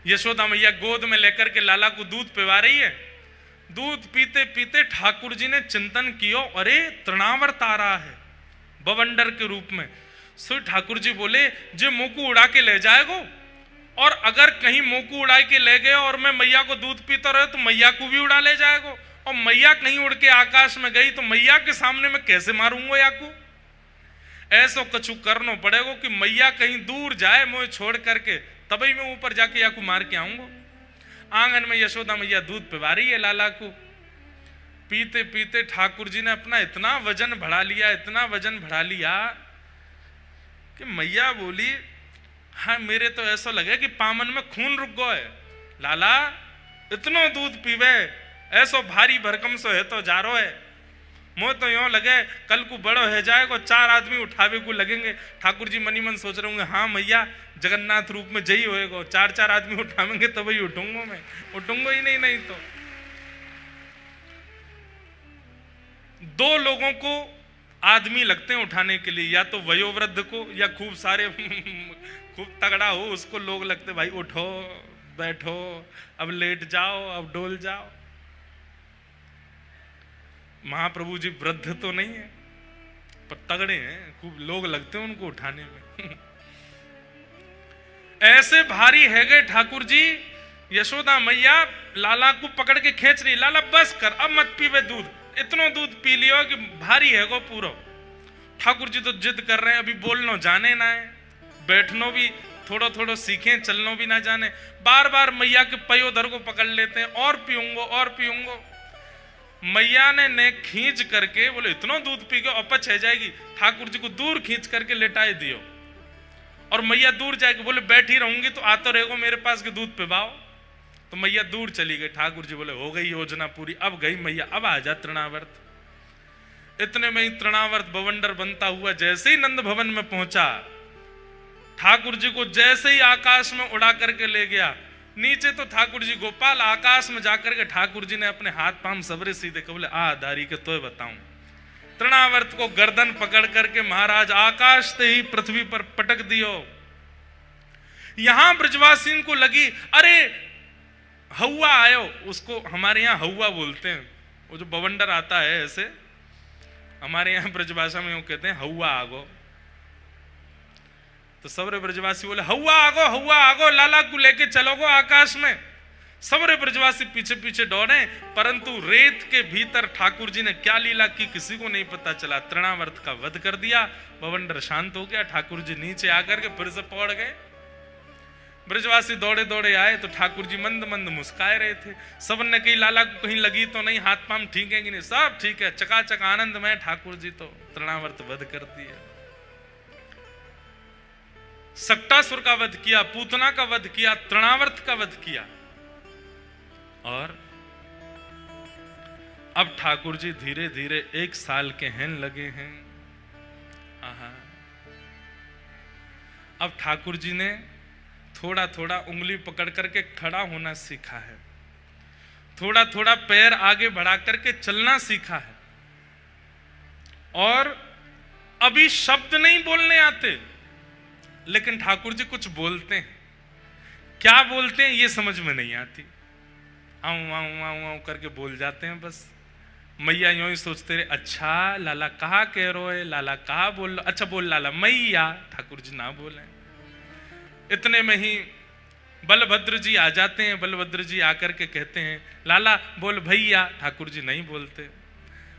यशोदा मैया गोद में लेकर के लाला को दूध पिला रही है। दूध पीते पीते ठाकुर जी ने चिंतन किया, अरे तृणावर तारा है बवंडर के रूप में। सो ठाकुर जी बोले जे मुंह को उड़ा के ले जाएगो, और अगर कहीं मुंह को उड़ा के ले गए और मैं मैया को दूध पीता रहे तो मैया को भी उड़ा ले जाएगो। और मैया कहीं उड़ के आकाश में गई तो मैया के सामने मैं कैसे मारूंगा या को? ऐसा कछु करना पड़ेगा कि मैया कहीं दूर जाए मुझे छोड़ करके, तभी मैं ऊपर जाके या को मार के आऊंगा। आंगन में यशोदा मैया दूध पिला रही है लाला को। पीते पीते ठाकुर जी ने अपना इतना वजन बढ़ा लिया, इतना वजन बढ़ा लिया कि मैया बोली हाँ मेरे तो ऐसा लगे कि पामन में खून रुक गो है। लाला इतना दूध पीवे, ऐसो भारी भरकम सो है तो जारो है। मोह तो यूं लगे कल को बड़ो है जाएगा, 4 आदमी उठावे को लगेंगे। ठाकुर जी मनी मन सोच रहे होंगे हाँ मैया जगन्नाथ रूप में जई होएगा, 4 आदमी उठावेंगे तभी उठूंगा मैं, उठूंगा ही नहीं तो। 2 लोगों को आदमी लगते हैं उठाने के लिए, या तो वयोवृद्ध को या खूब सारे खूब तगड़ा हो उसको लोग लगते, भाई उठो बैठो अब लेट जाओ अब डोल जाओ। महाप्रभु जी वृद्ध तो नहीं है पर तगड़े हैं, खूब लोग लगते हैं उनको उठाने में। ऐसे भारी है गए ठाकुर जी, यशोदा मैया लाला को पकड़ के खींच रही, लाला बस कर, अब मत पीवे दूध, इतना दूध पी लियो कि भारी है गो पूरा। ठाकुर जी तो जिद कर रहे हैं, अभी बोलनो जाने ना है, बैठनो भी थोड़ा थोड़ा सीखें, चलनो भी ना जाने। बार बार मैया के पयोधर को पकड़ लेते हैं, और पीऊंगो और पीऊंगो। मैया ने खींच करके बोले इतना दूध पी के अपच है जाएगी, ठाकुर जी को दूर खींच करके लेटाए दियो। और मैया दूर जाके बोले बैठी रहूंगी तो आते रहेगो मेरे पास के दूध पिवाओ। तो मैया दूर चली गई। ठाकुर जी बोले हो गई योजना पूरी, अब गई मैया, अब आ जा तृणावर्त। इतने में ही तृणावर्त बवंडर बनता हुआ जैसे ही नंद भवन में पहुंचा, ठाकुर जी को जैसे ही आकाश में उड़ा करके ले गया, नीचे तो ठाकुर जी गोपाल, आकाश में जाकर के ठाकुर जी ने अपने हाथ पांव सबरे सीधे कर बोले आ दारी के तो बताऊं। तृणावर्त को गर्दन पकड़ करके महाराज आकाश से ही पृथ्वी पर पटक दियो। यहां ब्रजवासीन को लगी अरे हौवा आयो, उसको हमारे यहाँ हौवा बोलते हैं, वो जो बवंडर आता है ऐसे, हमारे यहाँ ब्रजभाषा में वो कहते हैं हौवा आगो। तो सबरे ब्रजवासी बोले हौवा आगो, लाला को लेके चलोगो आकाश में। सबरे ब्रजवासी पीछे पीछे दौड़े, परंतु रेत के भीतर ठाकुर जी ने क्या लीला की किसी को नहीं पता चला। तृणावर्त का वध कर दिया, बवंडर शांत हो गया, ठाकुर जी नीचे आकर के फिर से पड़ गए। ब्रजवासी दौड़े दौड़े आए तो ठाकुर जी मंद मंद मुस्काए रहे थे। सब ने कही लाला को कहीं लगी तो नहीं, हाथ पांव ठीक है कि नहीं, सब ठीक है, चकाचक आनंद में ठाकुर जी तो तृणावर्त वध करती है। सक्टासुर का वध किया, पूतना का वध किया, तृणावर्त का वध किया। और अब ठाकुर जी धीरे धीरे 1 साल के हैं लगे हैं। अब ठाकुर जी ने थोड़ा थोड़ा उंगली पकड़ करके खड़ा होना सीखा है, थोड़ा थोड़ा पैर आगे बढ़ा करके चलना सीखा है। और अभी शब्द नहीं बोलने आते, लेकिन ठाकुर जी कुछ बोलते हैं। क्या बोलते हैं ये समझ में नहीं आती, आऊं आऊं आऊं आऊं करके बोल जाते हैं बस। मैया यूं ही सोचते रहे, अच्छा लाला कहा कह रो है, लाला कहा बोल लो, अच्छा बोल लाला मैया। ठाकुर जी ना बोले। इतने में ही बलभद्र जी आ जाते हैं। बलभद्र जी आकर के कहते हैं लाला बोल भैया, ठाकुर जी नहीं बोलते।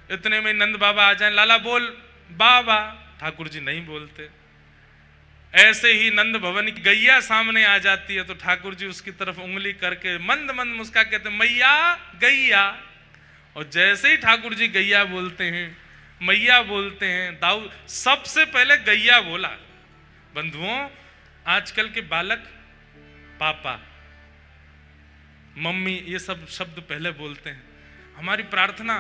इतने में नंद बाबा आ जाए, लाला बोल बाबा, ठाकुर जी नहीं बोलते। ऐसे ही नंद भवन की गैया सामने आ जाती है तो ठाकुर जी उसकी तरफ उंगली करके मंद मंद मुस्का कहते मैया गैया। और जैसे ही ठाकुर जी गैया बोलते हैं, मैया बोलते हैं, दाऊ सबसे पहले गैया बोला। बंधुओं, आजकल के बालक पापा मम्मी ये सब शब्द पहले बोलते हैं। हमारी प्रार्थना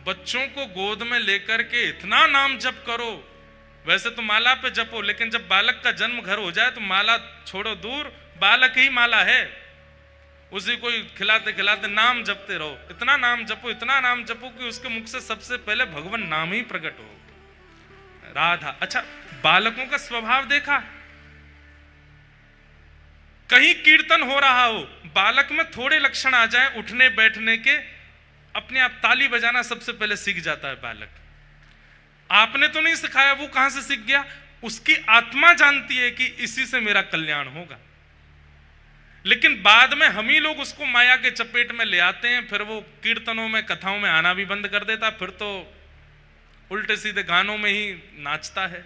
बच्चों को गोद में लेकर के इतना नाम जप करो, वैसे तो माला पे जपो, लेकिन जब बालक का जन्म घर हो जाए तो माला छोड़ो दूर, बालक ही माला है, उसी को खिलाते खिलाते नाम जपते रहो। इतना नाम जपो, इतना नाम जपो कि उसके मुख से सबसे पहले भगवान नाम ही प्रकट हो। राधा। अच्छा, बालकों का स्वभाव देखा, कहीं कीर्तन हो रहा हो, बालक में थोड़े लक्षण आ जाए उठने बैठने के, अपने आप ताली बजाना सबसे पहले सीख जाता है बालक। आपने तो नहीं सिखाया, वो कहां से सीख गया? उसकी आत्मा जानती है कि इसी से मेरा कल्याण होगा। लेकिन बाद में हम ही लोग उसको माया के चपेट में ले आते हैं, फिर वो कीर्तनों में कथाओं में आना भी बंद कर देता, फिर तो उल्टे सीधे गानों में ही नाचता है।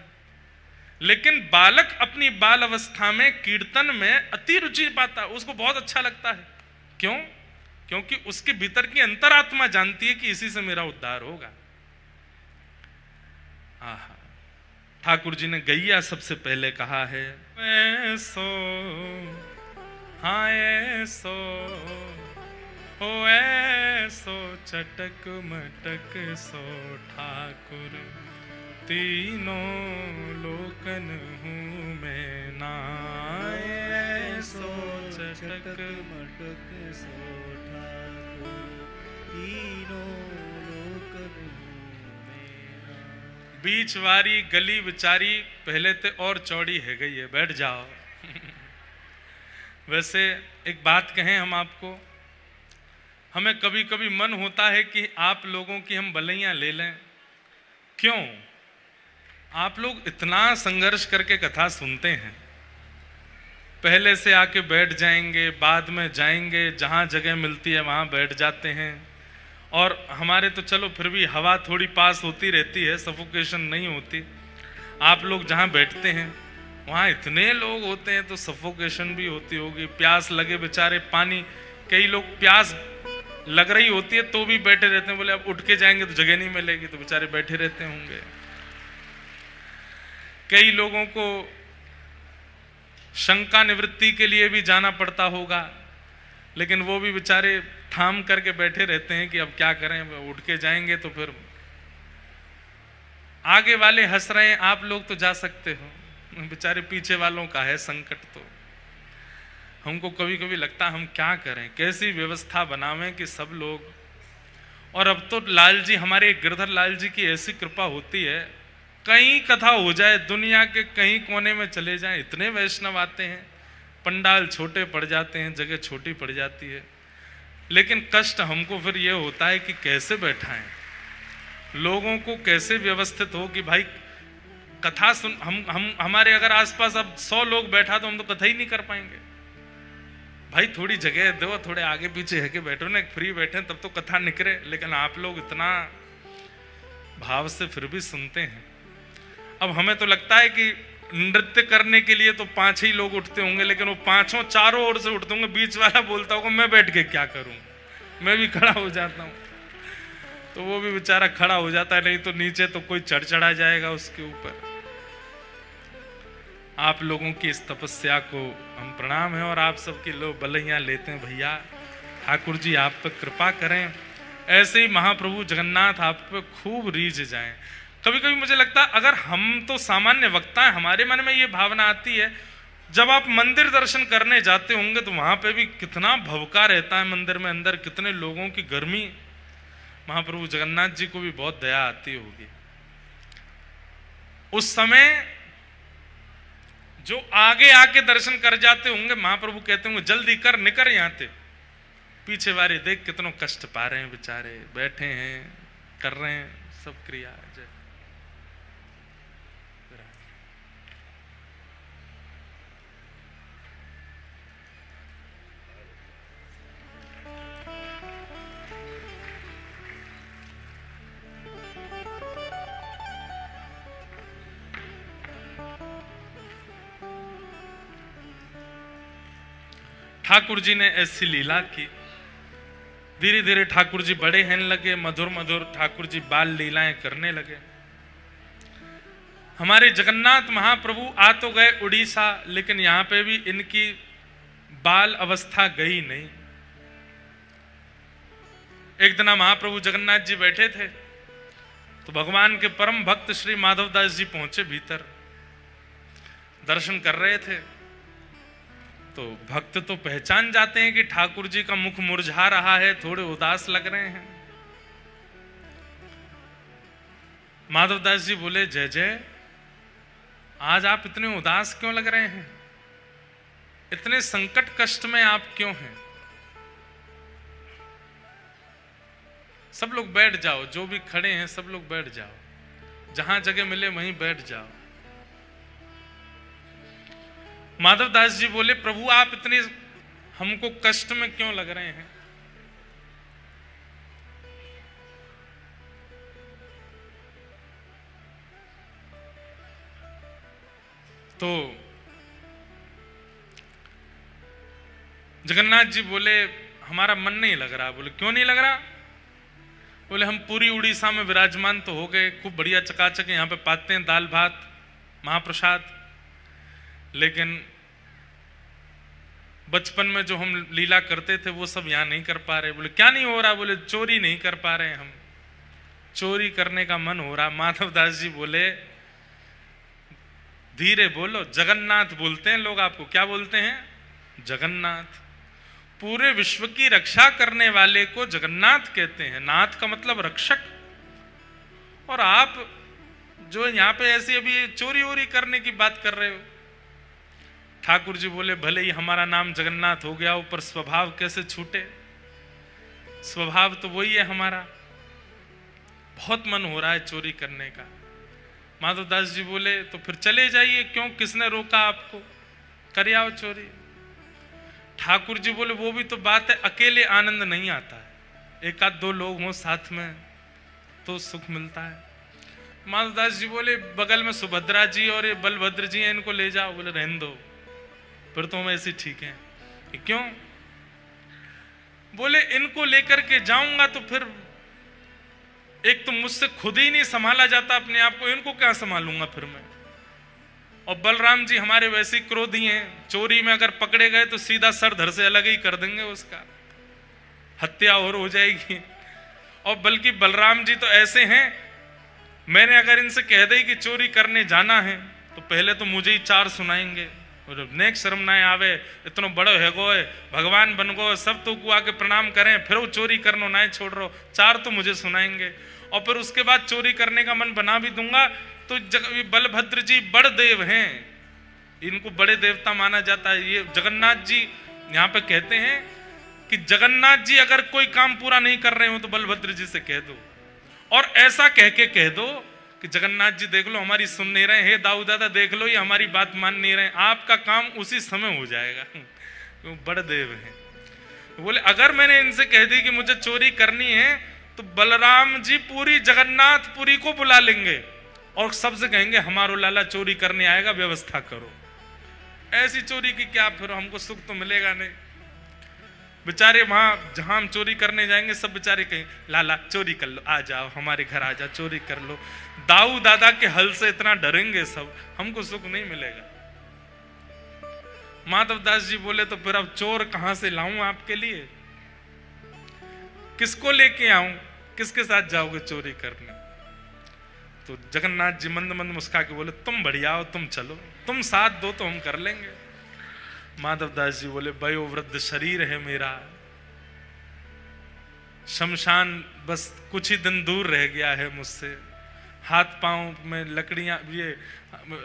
लेकिन बालक अपनी बाल अवस्था में कीर्तन में अति रुचि पाता, उसको बहुत अच्छा लगता है। क्यों? क्योंकि उसके भीतर की अंतरात्मा जानती है कि इसी से मेरा उद्धार होगा। ठाकुर जी ने गैया सबसे पहले कहा है, ऐसो हाँ ऐसो हो ऐसो चटक मटक सो ठाकुर, तीनों लोकन हूँ मैं ना, ऐसो चटक मटक सो ठाकुर, तीनों लोकन हूँ मैं। बीच वारी गली बिचारी पहले ते और चौड़ी है गई है, बैठ जाओ। वैसे एक बात कहें हम आपको, हमें कभी कभी मन होता है कि आप लोगों की हम बलैयां ले लें। क्यों? आप लोग इतना संघर्ष करके कथा सुनते हैं, पहले से आके बैठ जाएंगे, बाद में जाएंगे, जहां जगह मिलती है वहां बैठ जाते हैं। और हमारे तो चलो फिर भी हवा थोड़ी पास होती रहती है, सफोकेशन नहीं होती। आप लोग जहां बैठते हैं वहां इतने लोग होते हैं तो सफोकेशन भी होती होगी। प्यास लगे बेचारे, पानी, कई लोग प्यास लग रही होती है तो भी बैठे रहते हैं, बोले अब उठ के जाएंगे तो जगह नहीं मिलेगी, तो बेचारे बैठे रहते होंगे। कई लोगों को शंका निवृत्ति के लिए भी जाना पड़ता होगा, लेकिन वो भी बेचारे थाम करके बैठे रहते हैं कि अब क्या करें, उठ के जाएंगे तो फिर आगे वाले हंस रहे हैं, आप लोग तो जा सकते हो, बेचारे पीछे वालों का है संकट। तो हमको कभी कभी लगता है हम क्या करें, कैसी व्यवस्था बनावें कि सब लोग। और अब तो लाल जी, हमारे गिरधर लाल जी की ऐसी कृपा होती है, कहीं कथा हो जाए, दुनिया के कहीं कोने में चले जाएं, इतने वैष्णव आते हैं, पंडाल छोटे पड़ जाते हैं, जगह छोटी पड़ जाती है। लेकिन कष्ट हमको फिर ये होता है कि कैसे बैठाएं लोगों को, कैसे व्यवस्थित हो कि भाई कथा सुन। हमारे अगर आसपास अब 100 लोग बैठा तो हम तो कथा ही नहीं कर पाएंगे। भाई थोड़ी जगह दो, थोड़े आगे पीछे है के बैठो ना, फ्री बैठे तब तो कथा निकले। लेकिन आप लोग इतना भाव से फिर भी सुनते हैं। अब हमें तो लगता है कि नृत्य करने के लिए तो 5 ही लोग उठते होंगे, लेकिन वो 5 चारों ओर से उठते होंगे, बीच वाला बोलता होगा मैं बैठ के क्या करूं, मैं भी खड़ा हो जाता हूं, तो वो भी बेचारा खड़ा हो जाता है, नहीं तो नीचे तो कोई चढ़ा जाएगा उसके ऊपर। आप लोगों की इस तपस्या को हम प्रणाम है, और आप सबके लोग बलैयां लेते हैं। भैया ठाकुर जी आप पर कृपा करें, ऐसे ही महाप्रभु जगन्नाथ आप पे खूब रीझ जाएं। कभी कभी मुझे लगता है अगर हम तो सामान्य वक्ता हैं, हमारे मन में ये भावना आती है, जब आप मंदिर दर्शन करने जाते होंगे तो वहां पे भी कितना भवका रहता है मंदिर में, अंदर कितने लोगों की गर्मी। महाप्रभु जगन्नाथ जी को भी बहुत दया आती होगी। उस समय जो आगे आके दर्शन कर जाते होंगे, महाप्रभु कहते होंगे जल्दी कर, निकर यहां से। पीछे वाले देख कितनों कष्ट पा रहे हैं बेचारे, बैठे हैं, कर रहे हैं सब क्रिया। जय ठाकुर जी ने ऐसी लीला की, धीरे धीरे ठाकुर जी बड़े होने लगे, मधुर मधुर ठाकुर जी बाल लीलाएं करने लगे। हमारे जगन्नाथ महाप्रभु आ तो गए उड़ीसा, लेकिन यहां पे भी इनकी बाल अवस्था गई नहीं। एक दिन महाप्रभु जगन्नाथ जी बैठे थे तो भगवान के परम भक्त श्री माधवदास जी पहुंचे भीतर, दर्शन कर रहे थे। तो भक्त तो पहचान जाते हैं कि ठाकुर जी का मुख मुरझा रहा है, थोड़े उदास लग रहे हैं। माधवदास जी बोले जय जय, आज आप इतने उदास क्यों लग रहे हैं, इतने संकट कष्ट में आप क्यों हैं? सब लोग बैठ जाओ, जो भी खड़े हैं सब लोग बैठ जाओ, जहां जगह मिले वहीं बैठ जाओ। माधवदास जी बोले प्रभु आप इतने हमको कष्ट में क्यों लग रहे हैं? तो जगन्नाथ जी बोले हमारा मन नहीं लग रहा। बोले क्यों नहीं लग रहा? बोले हम पूरी उड़ीसा में विराजमान तो हो गए, खूब बढ़िया चकाचक यहाँ पे पाते हैं दाल भात महाप्रसाद, लेकिन बचपन में जो हम लीला करते थे वो सब यहाँ नहीं कर पा रहे। बोले क्या नहीं हो रहा? बोले चोरी नहीं कर पा रहे, हम चोरी करने का मन हो रहा। माधवदास जी बोले धीरे बोलो, जगन्नाथ बोलते हैं लोग आपको। क्या बोलते हैं? जगन्नाथ। पूरे विश्व की रक्षा करने वाले को जगन्नाथ कहते हैं। नाथ का मतलब रक्षक। और आप जो यहाँ पे ऐसी अभी चोरी वोरी करने की बात कर रहे हो। ठाकुर जी बोले भले ही हमारा नाम जगन्नाथ हो गया, ऊपर स्वभाव कैसे छूटे। स्वभाव तो वही है हमारा, बहुत मन हो रहा है चोरी करने का। माधवदास जी बोले तो फिर चले जाइए, क्यों, किसने रोका आपको, कर आओ चोरी। ठाकुर जी बोले वो भी तो बात है, अकेले आनंद नहीं आता है, एक आध दो लोग हों साथ में तो सुख मिलता है। माधवदास जी बोले बगल में सुभद्रा जी और ये बलभद्र जी हैं, इनको ले जाओ। बोले रहने दो, फिर तो हम ऐसे ठीक हैं। क्यों? बोले इनको लेकर के जाऊंगा तो फिर एक तो मुझसे खुद ही नहीं संभाला जाता अपने आप को, इनको क्या संभालूंगा फिर मैं। और बलराम जी हमारे वैसे ही क्रोधी हैं, चोरी में अगर पकड़े गए तो सीधा सर धर से अलग ही कर देंगे, उसका हत्या और हो जाएगी। और बल्कि बलराम जी तो ऐसे हैं, मैंने अगर इनसे कह दी कि चोरी करने जाना है तो पहले तो मुझे ही चार सुनाएंगे, और नेक शर्म ना आवे, इतना बड़ो है गोए, भगवान बन गो, सब तो को आके प्रणाम करें, फिर वो चोरी करना ना छोड़ रहो, चार तो मुझे सुनाएंगे। और फिर उसके बाद चोरी करने का मन बना भी दूंगा तो बलभद्र जी बड़ देव हैं, इनको बड़े देवता माना जाता है। ये जगन्नाथ जी यहाँ पे कहते हैं कि जगन्नाथ जी अगर कोई काम पूरा नहीं कर रहे हो तो बलभद्र जी से कह दो, और ऐसा कह के कह दो कि जगन्नाथ जी देख लो हमारी सुन नहीं रहे, हे दाऊ दादा देख लो ये हमारी बात मान नहीं रहे, आपका काम उसी समय हो जाएगा, बड़े देव हैं। बोले अगर मैंने इनसे कह दी कि मुझे चोरी करनी है तो बलराम जी पूरी जगन्नाथपुरी को बुला लेंगे और सबसे कहेंगे हमारो लाला चोरी करने आएगा, व्यवस्था करो। ऐसी चोरी की क्या, फिर हमको सुख तो मिलेगा नहीं। बेचारे वहां जहां हम चोरी करने जाएंगे सब बेचारे कहें लाला चोरी कर लो, आ जाओ हमारे घर आ जाओ, चोरी कर लो। दाऊ दादा के हल से इतना डरेंगे सब, हमको सुख नहीं मिलेगा। माधवदास जी बोले तो फिर अब चोर कहां से लाऊं आपके लिए, किसको लेके आऊं, किसके साथ जाओगे चोरी करने। तो जगन्नाथ जी मंद मंद मुस्का के बोले तुम बढ़िया हो, तुम चलो, तुम साथ दो तो हम कर लेंगे। माधवदास जी बोले वयोवृद्ध शरीर है मेरा, शमशान बस कुछ ही दिन दूर रह गया है मुझसे, हाथ पांव में लकड़ियां, ये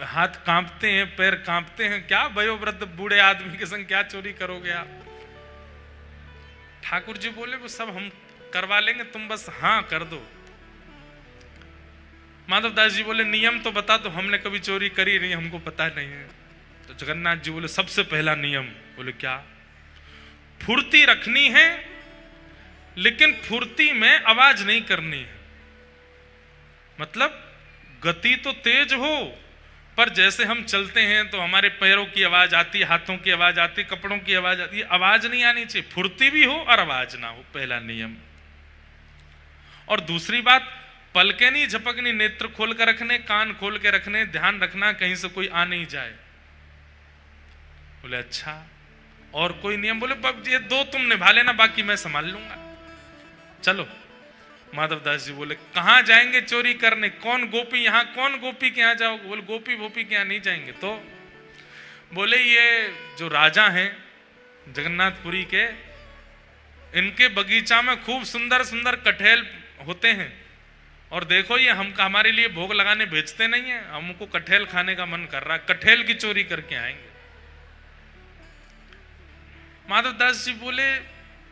हाथ कांपते हैं, पैर कांपते हैं, क्या वयोवृद्ध बूढ़े आदमी के संग क्या चोरी करोगे आप। ठाकुर जी बोले वो सब हम करवा लेंगे, तुम बस हाँ कर दो। माधवदास जी बोले नियम तो बता दो, हमने कभी चोरी करी नहीं, हमको पता नहीं है। तो जगन्नाथ जी बोले सबसे पहला नियम, बोले क्या, फुर्ती रखनी है लेकिन फुर्ती में आवाज नहीं करनी है। मतलब गति तो तेज हो पर जैसे हम चलते हैं तो हमारे पैरों की आवाज आती, हाथों की आवाज आती, कपड़ों की आवाज आती, आवाज नहीं आनी चाहिए, फुर्ती भी हो और आवाज ना हो, पहला नियम। और दूसरी बात, पलके नहीं झपकनी, नेत्र खोल कर रखने, कान खोल के रखने, ध्यान रखना कहीं से कोई आ नहीं जाए। बोले अच्छा, और कोई नियम? बोले ये दो तुम निभा लेना, बाकी मैं संभाल लूंगा, चलो। माधवदास जी बोले कहां जाएंगे चोरी करने, कौन गोपी, यहाँ कौन गोपी के यहाँ जाओगे? बोले गोपी वोपी के यहाँ नहीं जाएंगे। तो बोले ये जो राजा हैं जगन्नाथपुरी के, इनके बगीचा में खूब सुंदर सुंदर कटहल होते हैं, और देखो ये हमारे लिए भोग लगाने भेजते नहीं है, हमको कटहल खाने का मन कर रहा है, कटहल की चोरी करके आएंगे। माधवदास जी बोले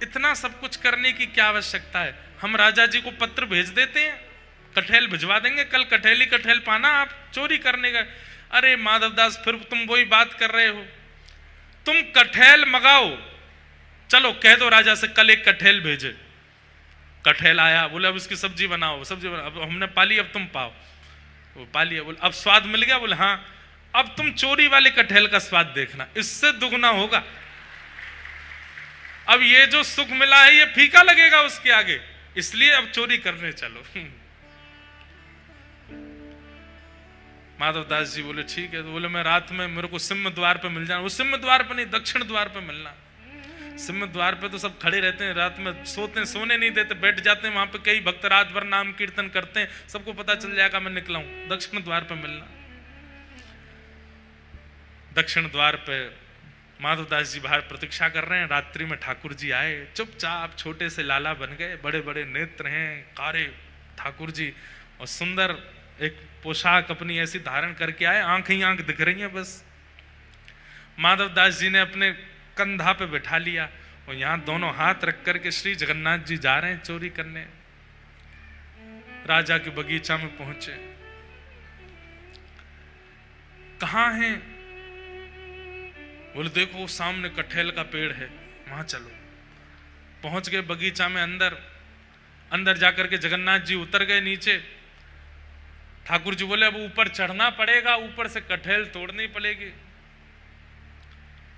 इतना सब कुछ करने की क्या आवश्यकता है, हम राजा जी को पत्र भेज देते हैं, कटहल भिजवा देंगे, कल कटहल ही कटहल पाना, आप चोरी करने का। अरे माधवदास फिर तुम वही बात कर रहे हो, तुम कटहल मंगाओ, चलो कह दो राजा से कल एक कटहल भेजे। कटहल आया, बोले अब इसकी सब्जी बनाओ, सब्जी बनाओ, अब हमने पाली अब तुम पाओ, वो पाली। बोले अब स्वाद मिल गया? बोले हाँ, अब तुम चोरी वाले कटहल का स्वाद देखना, इससे दुगना होगा। अब ये जो सुख मिला है ये फीका लगेगा उसके आगे, इसलिए अब चोरी करने चलो। माधवदास जी बोले ठीक है। तो बोले मैं रात में मेरे को सिंह द्वार पे मिल जाना। वो सिंह द्वार पे नहीं, दक्षिण द्वार पे मिलना। सिंह द्वार पे तो सब खड़े रहते हैं, रात में सोते हैं, सोने नहीं देते, बैठ जाते हैं वहां पे, कई भक्त रात भर नाम कीर्तन करते हैं, सबको पता चल जाएगा मैं निकला हूं। दक्षिण द्वार पे मिलना। दक्षिण द्वार पे माधवदास जी बाहर प्रतीक्षा कर रहे हैं। रात्रि में ठाकुर जी आए, चुपचाप छोटे से लाला बन गए, बड़े बड़े नेत्र हैं, कारे ठाकुर जी, और सुंदर एक पोशाक अपनी ऐसी धारण करके आए, आंख ही आंख दिख रही है बस। माधवदास जी ने अपने कंधा पे बैठा लिया और यहां दोनों हाथ रख करके श्री जगन्नाथ जी जा रहे हैं चोरी करने। राजा के बगीचा में पहुंचे, कहां हैं? बोले देखो सामने कटहल का पेड़ है, वहां चलो। पहुंच गए बगीचा में, अंदर जाकर के जगन्नाथ जी उतर गए नीचे। ठाकुर जी बोले अब ऊपर चढ़ना पड़ेगा, ऊपर से कटहल तोड़नी पड़ेगी।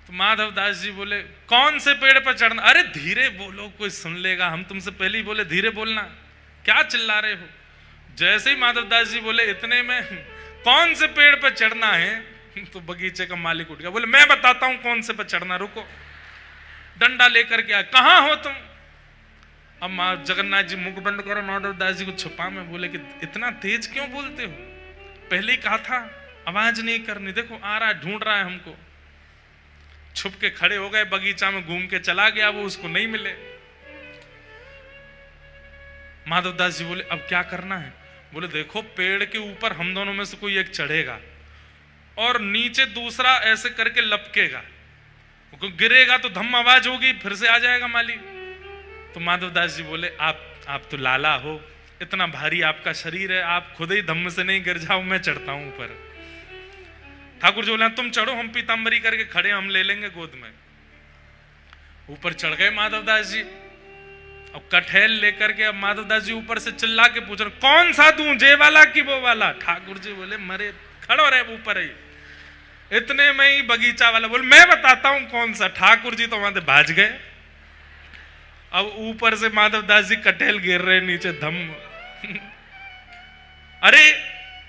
तो माधव दास जी बोले कौन से पेड़ पर चढ़ना? अरे धीरे बोलो, कोई सुन लेगा, हम तुमसे पहले ही बोले धीरे बोलना, क्या चिल्ला रहे हो? जैसे ही माधव दास जी बोले इतने में कौन से पेड़ पर चढ़ना है, तो बगीचे का मालिक उठ गया, बोले मैं बताता हूं कौन से पर चढ़ना, रुको। डंडा लेकर के आया, कहां हो तुम? अब जगन्नाथ जी मुख बंद करो, माधव दास जी को छुपा में बोले कि इतना तेज क्यों बोलते हो? पहले ही कहा था आवाज नहीं करनी, देखो आ रहा है, ढूंढ रहा है हमको। छुप के खड़े हो गए, बगीचा में घूम के चला गया, वो उसको नहीं मिले। माधव दास जी बोले अब क्या करना है? बोले देखो पेड़ के ऊपर हम दोनों में से कोई एक चढ़ेगा और नीचे दूसरा ऐसे करके लपकेगा, गिरेगा तो धम आवाज होगी, फिर से आ जाएगा माली। तो माधव दास जी बोले आप तो लाला हो, इतना भारी आपका शरीर है, आप खुद ही धम्म से नहीं गिर जाओ, मैं चढ़ता हूं ऊपर। ठाकुर जी बोले तुम चढ़ो, हम पीताम्बरी करके खड़े, हम ले लेंगे गोद में। ऊपर चढ़ गए माधव दास जी। अब कटहल लेकर के अब माधव दास जी ऊपर से चिल्ला के पूछ रहे कौन सा दूं, जे वाला कि वो वाला? ठाकुर जी बोले मरे खड़ो रहे ऊपर ही। इतने में ही बगीचा वाला बोले मैं बताता हूं कौन सा। ठाकुर जी तो वहां से भाज गए। अब ऊपर से माधव दास जी कटहल गिर रहे नीचे, धम। अरे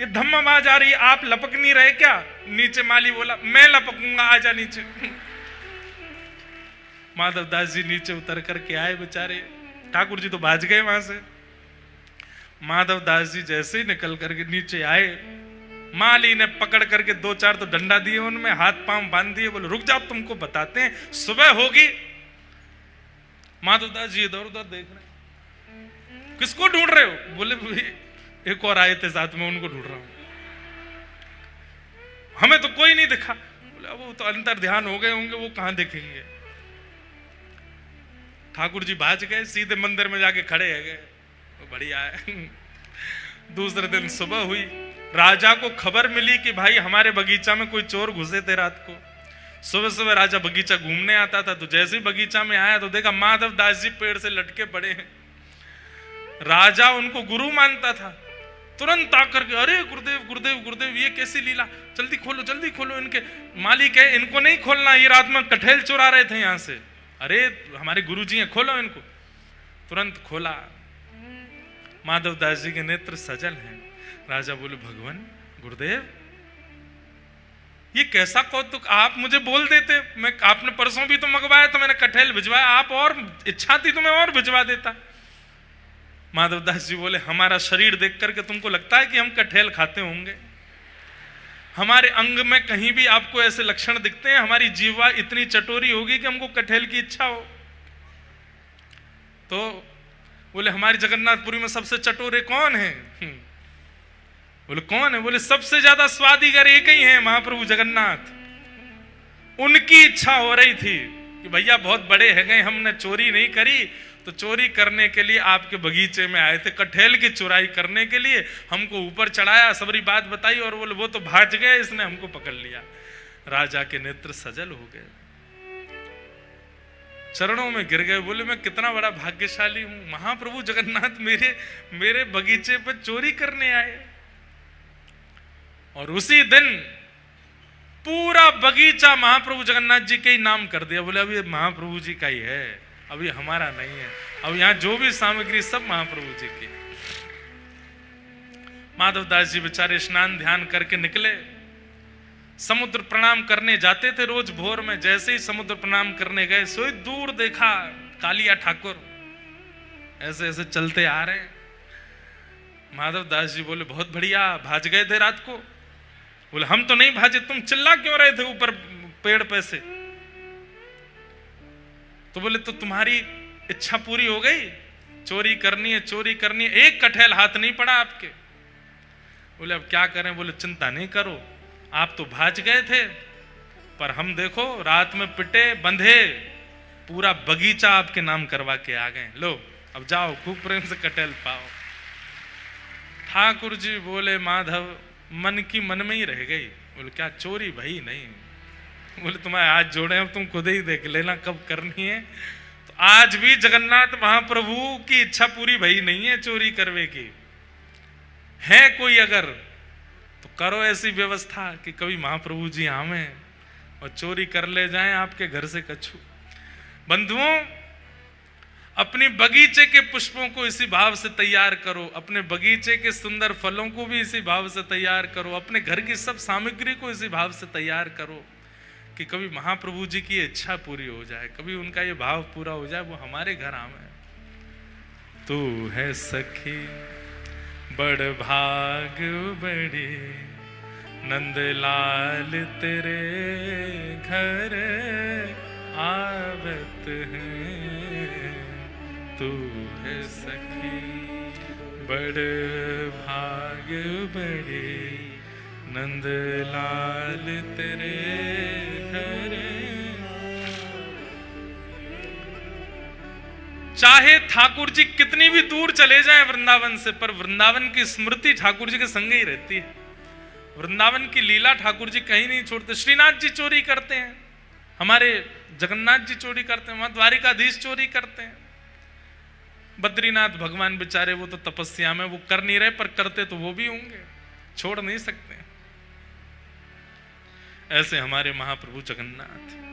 ये धम आवाज आ रही है, आप लपक नहीं रहे क्या? नीचे माली बोला मैं लपकूंगा, आजा नीचे। माधव दास जी नीचे उतर करके आए बेचारे, ठाकुर जी तो भाज गए वहां से। माधव दास जी जैसे ही निकल करके नीचे आए, माली ने पकड़ करके 2-4 तो डंडा दिए, उनमें हाथ पांव बांध दिए, बोले रुक जाओ तुमको बताते हैं, सुबह होगी। माधव दास जी इधर उधर देख रहे, किसको ढूंढ रहे हो? बोले एक और आए थे साथ में, उनको ढूंढ रहा हूं, हमें तो कोई नहीं दिखा। बोले अब वो तो अंतर ध्यान हो गए होंगे, वो कहां दिखेंगे। ठाकुर जी भाज गए, सीधे मंदिर में जाके खड़े है गए, बढ़िया है। दूसरे दिन सुबह हुई, राजा को खबर मिली कि भाई हमारे बगीचा में कोई चोर घुसे थे रात को। सुबह सुबह राजा बगीचा घूमने आता था, तो जैसे ही बगीचा में आया तो देखा माधव दास जी पेड़ से लटके पड़े हैं। राजा उनको गुरु मानता था, तुरंत आकर के अरे गुरुदेव गुरुदेव गुरुदेव ये कैसी लीला, जल्दी खोलो इनके। मालिक है इनको नहीं खोलना, ये रात में कटहल चुरा रहे थे यहां से। अरे हमारे गुरुजी हैं, खोलो इनको। तुरंत खोला, माधव दास जी के नेत्र सजल हैं। राजा बोले भगवान गुरुदेव ये कैसा कौतुक, आप मुझे बोल देते, मैं आपने परसों भी तो मंगवाया तो मैंने कटहल भिजवाया, आप और इच्छा थी तो मैं और भिजवा देता। माधव दास जी बोले हमारा शरीर देख करके तुमको लगता है कि हम कटहल खाते होंगे? हमारे अंग में कहीं भी आपको ऐसे लक्षण दिखते हैं? हमारी जीवा इतनी चटोरी होगी कि हमको कटहल की इच्छा हो? तो बोले हमारी जगन्नाथपुरी में सबसे चटोरे कौन है? बोले कौन है? बोले सबसे ज्यादा स्वादिगर एक ही है, महाप्रभु जगन्नाथ। उनकी इच्छा हो रही थी कि भैया बहुत बड़े है गए, हमने चोरी नहीं करी, तो चोरी करने के लिए आपके बगीचे में आए थे, कटहल की चुराई करने के लिए हमको ऊपर चढ़ाया, सबरी बात बताई, और बोले वो तो भाज गए, इसने हमको पकड़ लिया। राजा के नेत्र सजल हो गए, चरणों में गिर गए, बोले मैं कितना बड़ा भाग्यशाली हूं, महाप्रभु जगन्नाथ मेरे बगीचे पर चोरी करने आए। और उसी दिन पूरा बगीचा महाप्रभु जगन्नाथ जी के ही नाम कर दिया। बोले अब ये महाप्रभु जी का ही है, अभी हमारा नहीं है, अब यहां जो भी सामग्री सब महाप्रभु जी की। माधव दास जी बेचारे स्नान ध्यान करके निकले, समुद्र प्रणाम करने जाते थे रोज भोर में। जैसे ही समुद्र प्रणाम करने गए, सोई दूर देखा कालिया ठाकुर ऐसे ऐसे चलते आ रहे। माधव दास जी बोले बहुत बढ़िया, भाज गए थे रात को? बोले हम तो नहीं भाजे, तुम चिल्ला क्यों रहे थे ऊपर पेड़ पे से? तो बोले तो तुम्हारी इच्छा पूरी हो गई, चोरी करनी है, चोरी करनी है, एक कटहल हाथ नहीं पड़ा आपके। बोले अब क्या करें? बोले चिंता नहीं करो, आप तो भाज गए थे, पर हम देखो रात में पिटे बंधे, पूरा बगीचा आपके नाम करवा के आ गए, लो अब जाओ खूब प्रेम से कटेल पाओ। ठाकुर जी बोले माधव मन की मन में ही रह गई। बोले क्या चोरी भाई नहीं? बोले तुम्हारे हाथ जोड़े हैं, तुम खुद ही देख लेना कब करनी है। तो आज भी जगन्नाथ महाप्रभु की इच्छा पूरी भई नहीं है चोरी करवे की। है कोई अगर तो करो ऐसी व्यवस्था कि कभी महाप्रभु जी आवे और चोरी कर ले जाएं आपके घर से कछु। बंधुओं, अपनी बगीचे के पुष्पों को इसी भाव से तैयार करो, अपने बगीचे के सुंदर फलों को भी इसी भाव से तैयार करो, अपने घर की सब सामग्री को इसी भाव से तैयार करो कि कभी महाप्रभु जी की इच्छा पूरी हो जाए, कभी उनका ये भाव पूरा हो जाए, वो हमारे घर आवे। तू है सखी बड़ भाग बड़ी, नंदलाल तेरे घर आवत है। तू है सखी बड़ भाग बड़ी, नंदलाल तेरे घर। चाहे ठाकुर जी कितनी भी दूर चले जाएं वृंदावन से, पर वृंदावन की स्मृति ठाकुर जी के संग ही रहती है। वृंदावन की लीला ठाकुर जी कहीं नहीं छोड़ते। श्रीनाथ जी चोरी करते हैं, हमारे जगन्नाथ जी चोरी करते हैं, वहां द्वारिकाधीश चोरी करते हैं। बद्रीनाथ भगवान बेचारे वो तो तपस्या में वो कर नहीं रहे, पर करते तो वो भी होंगे, छोड़ नहीं सकते। ऐसे हमारे महाप्रभु जगन्नाथ।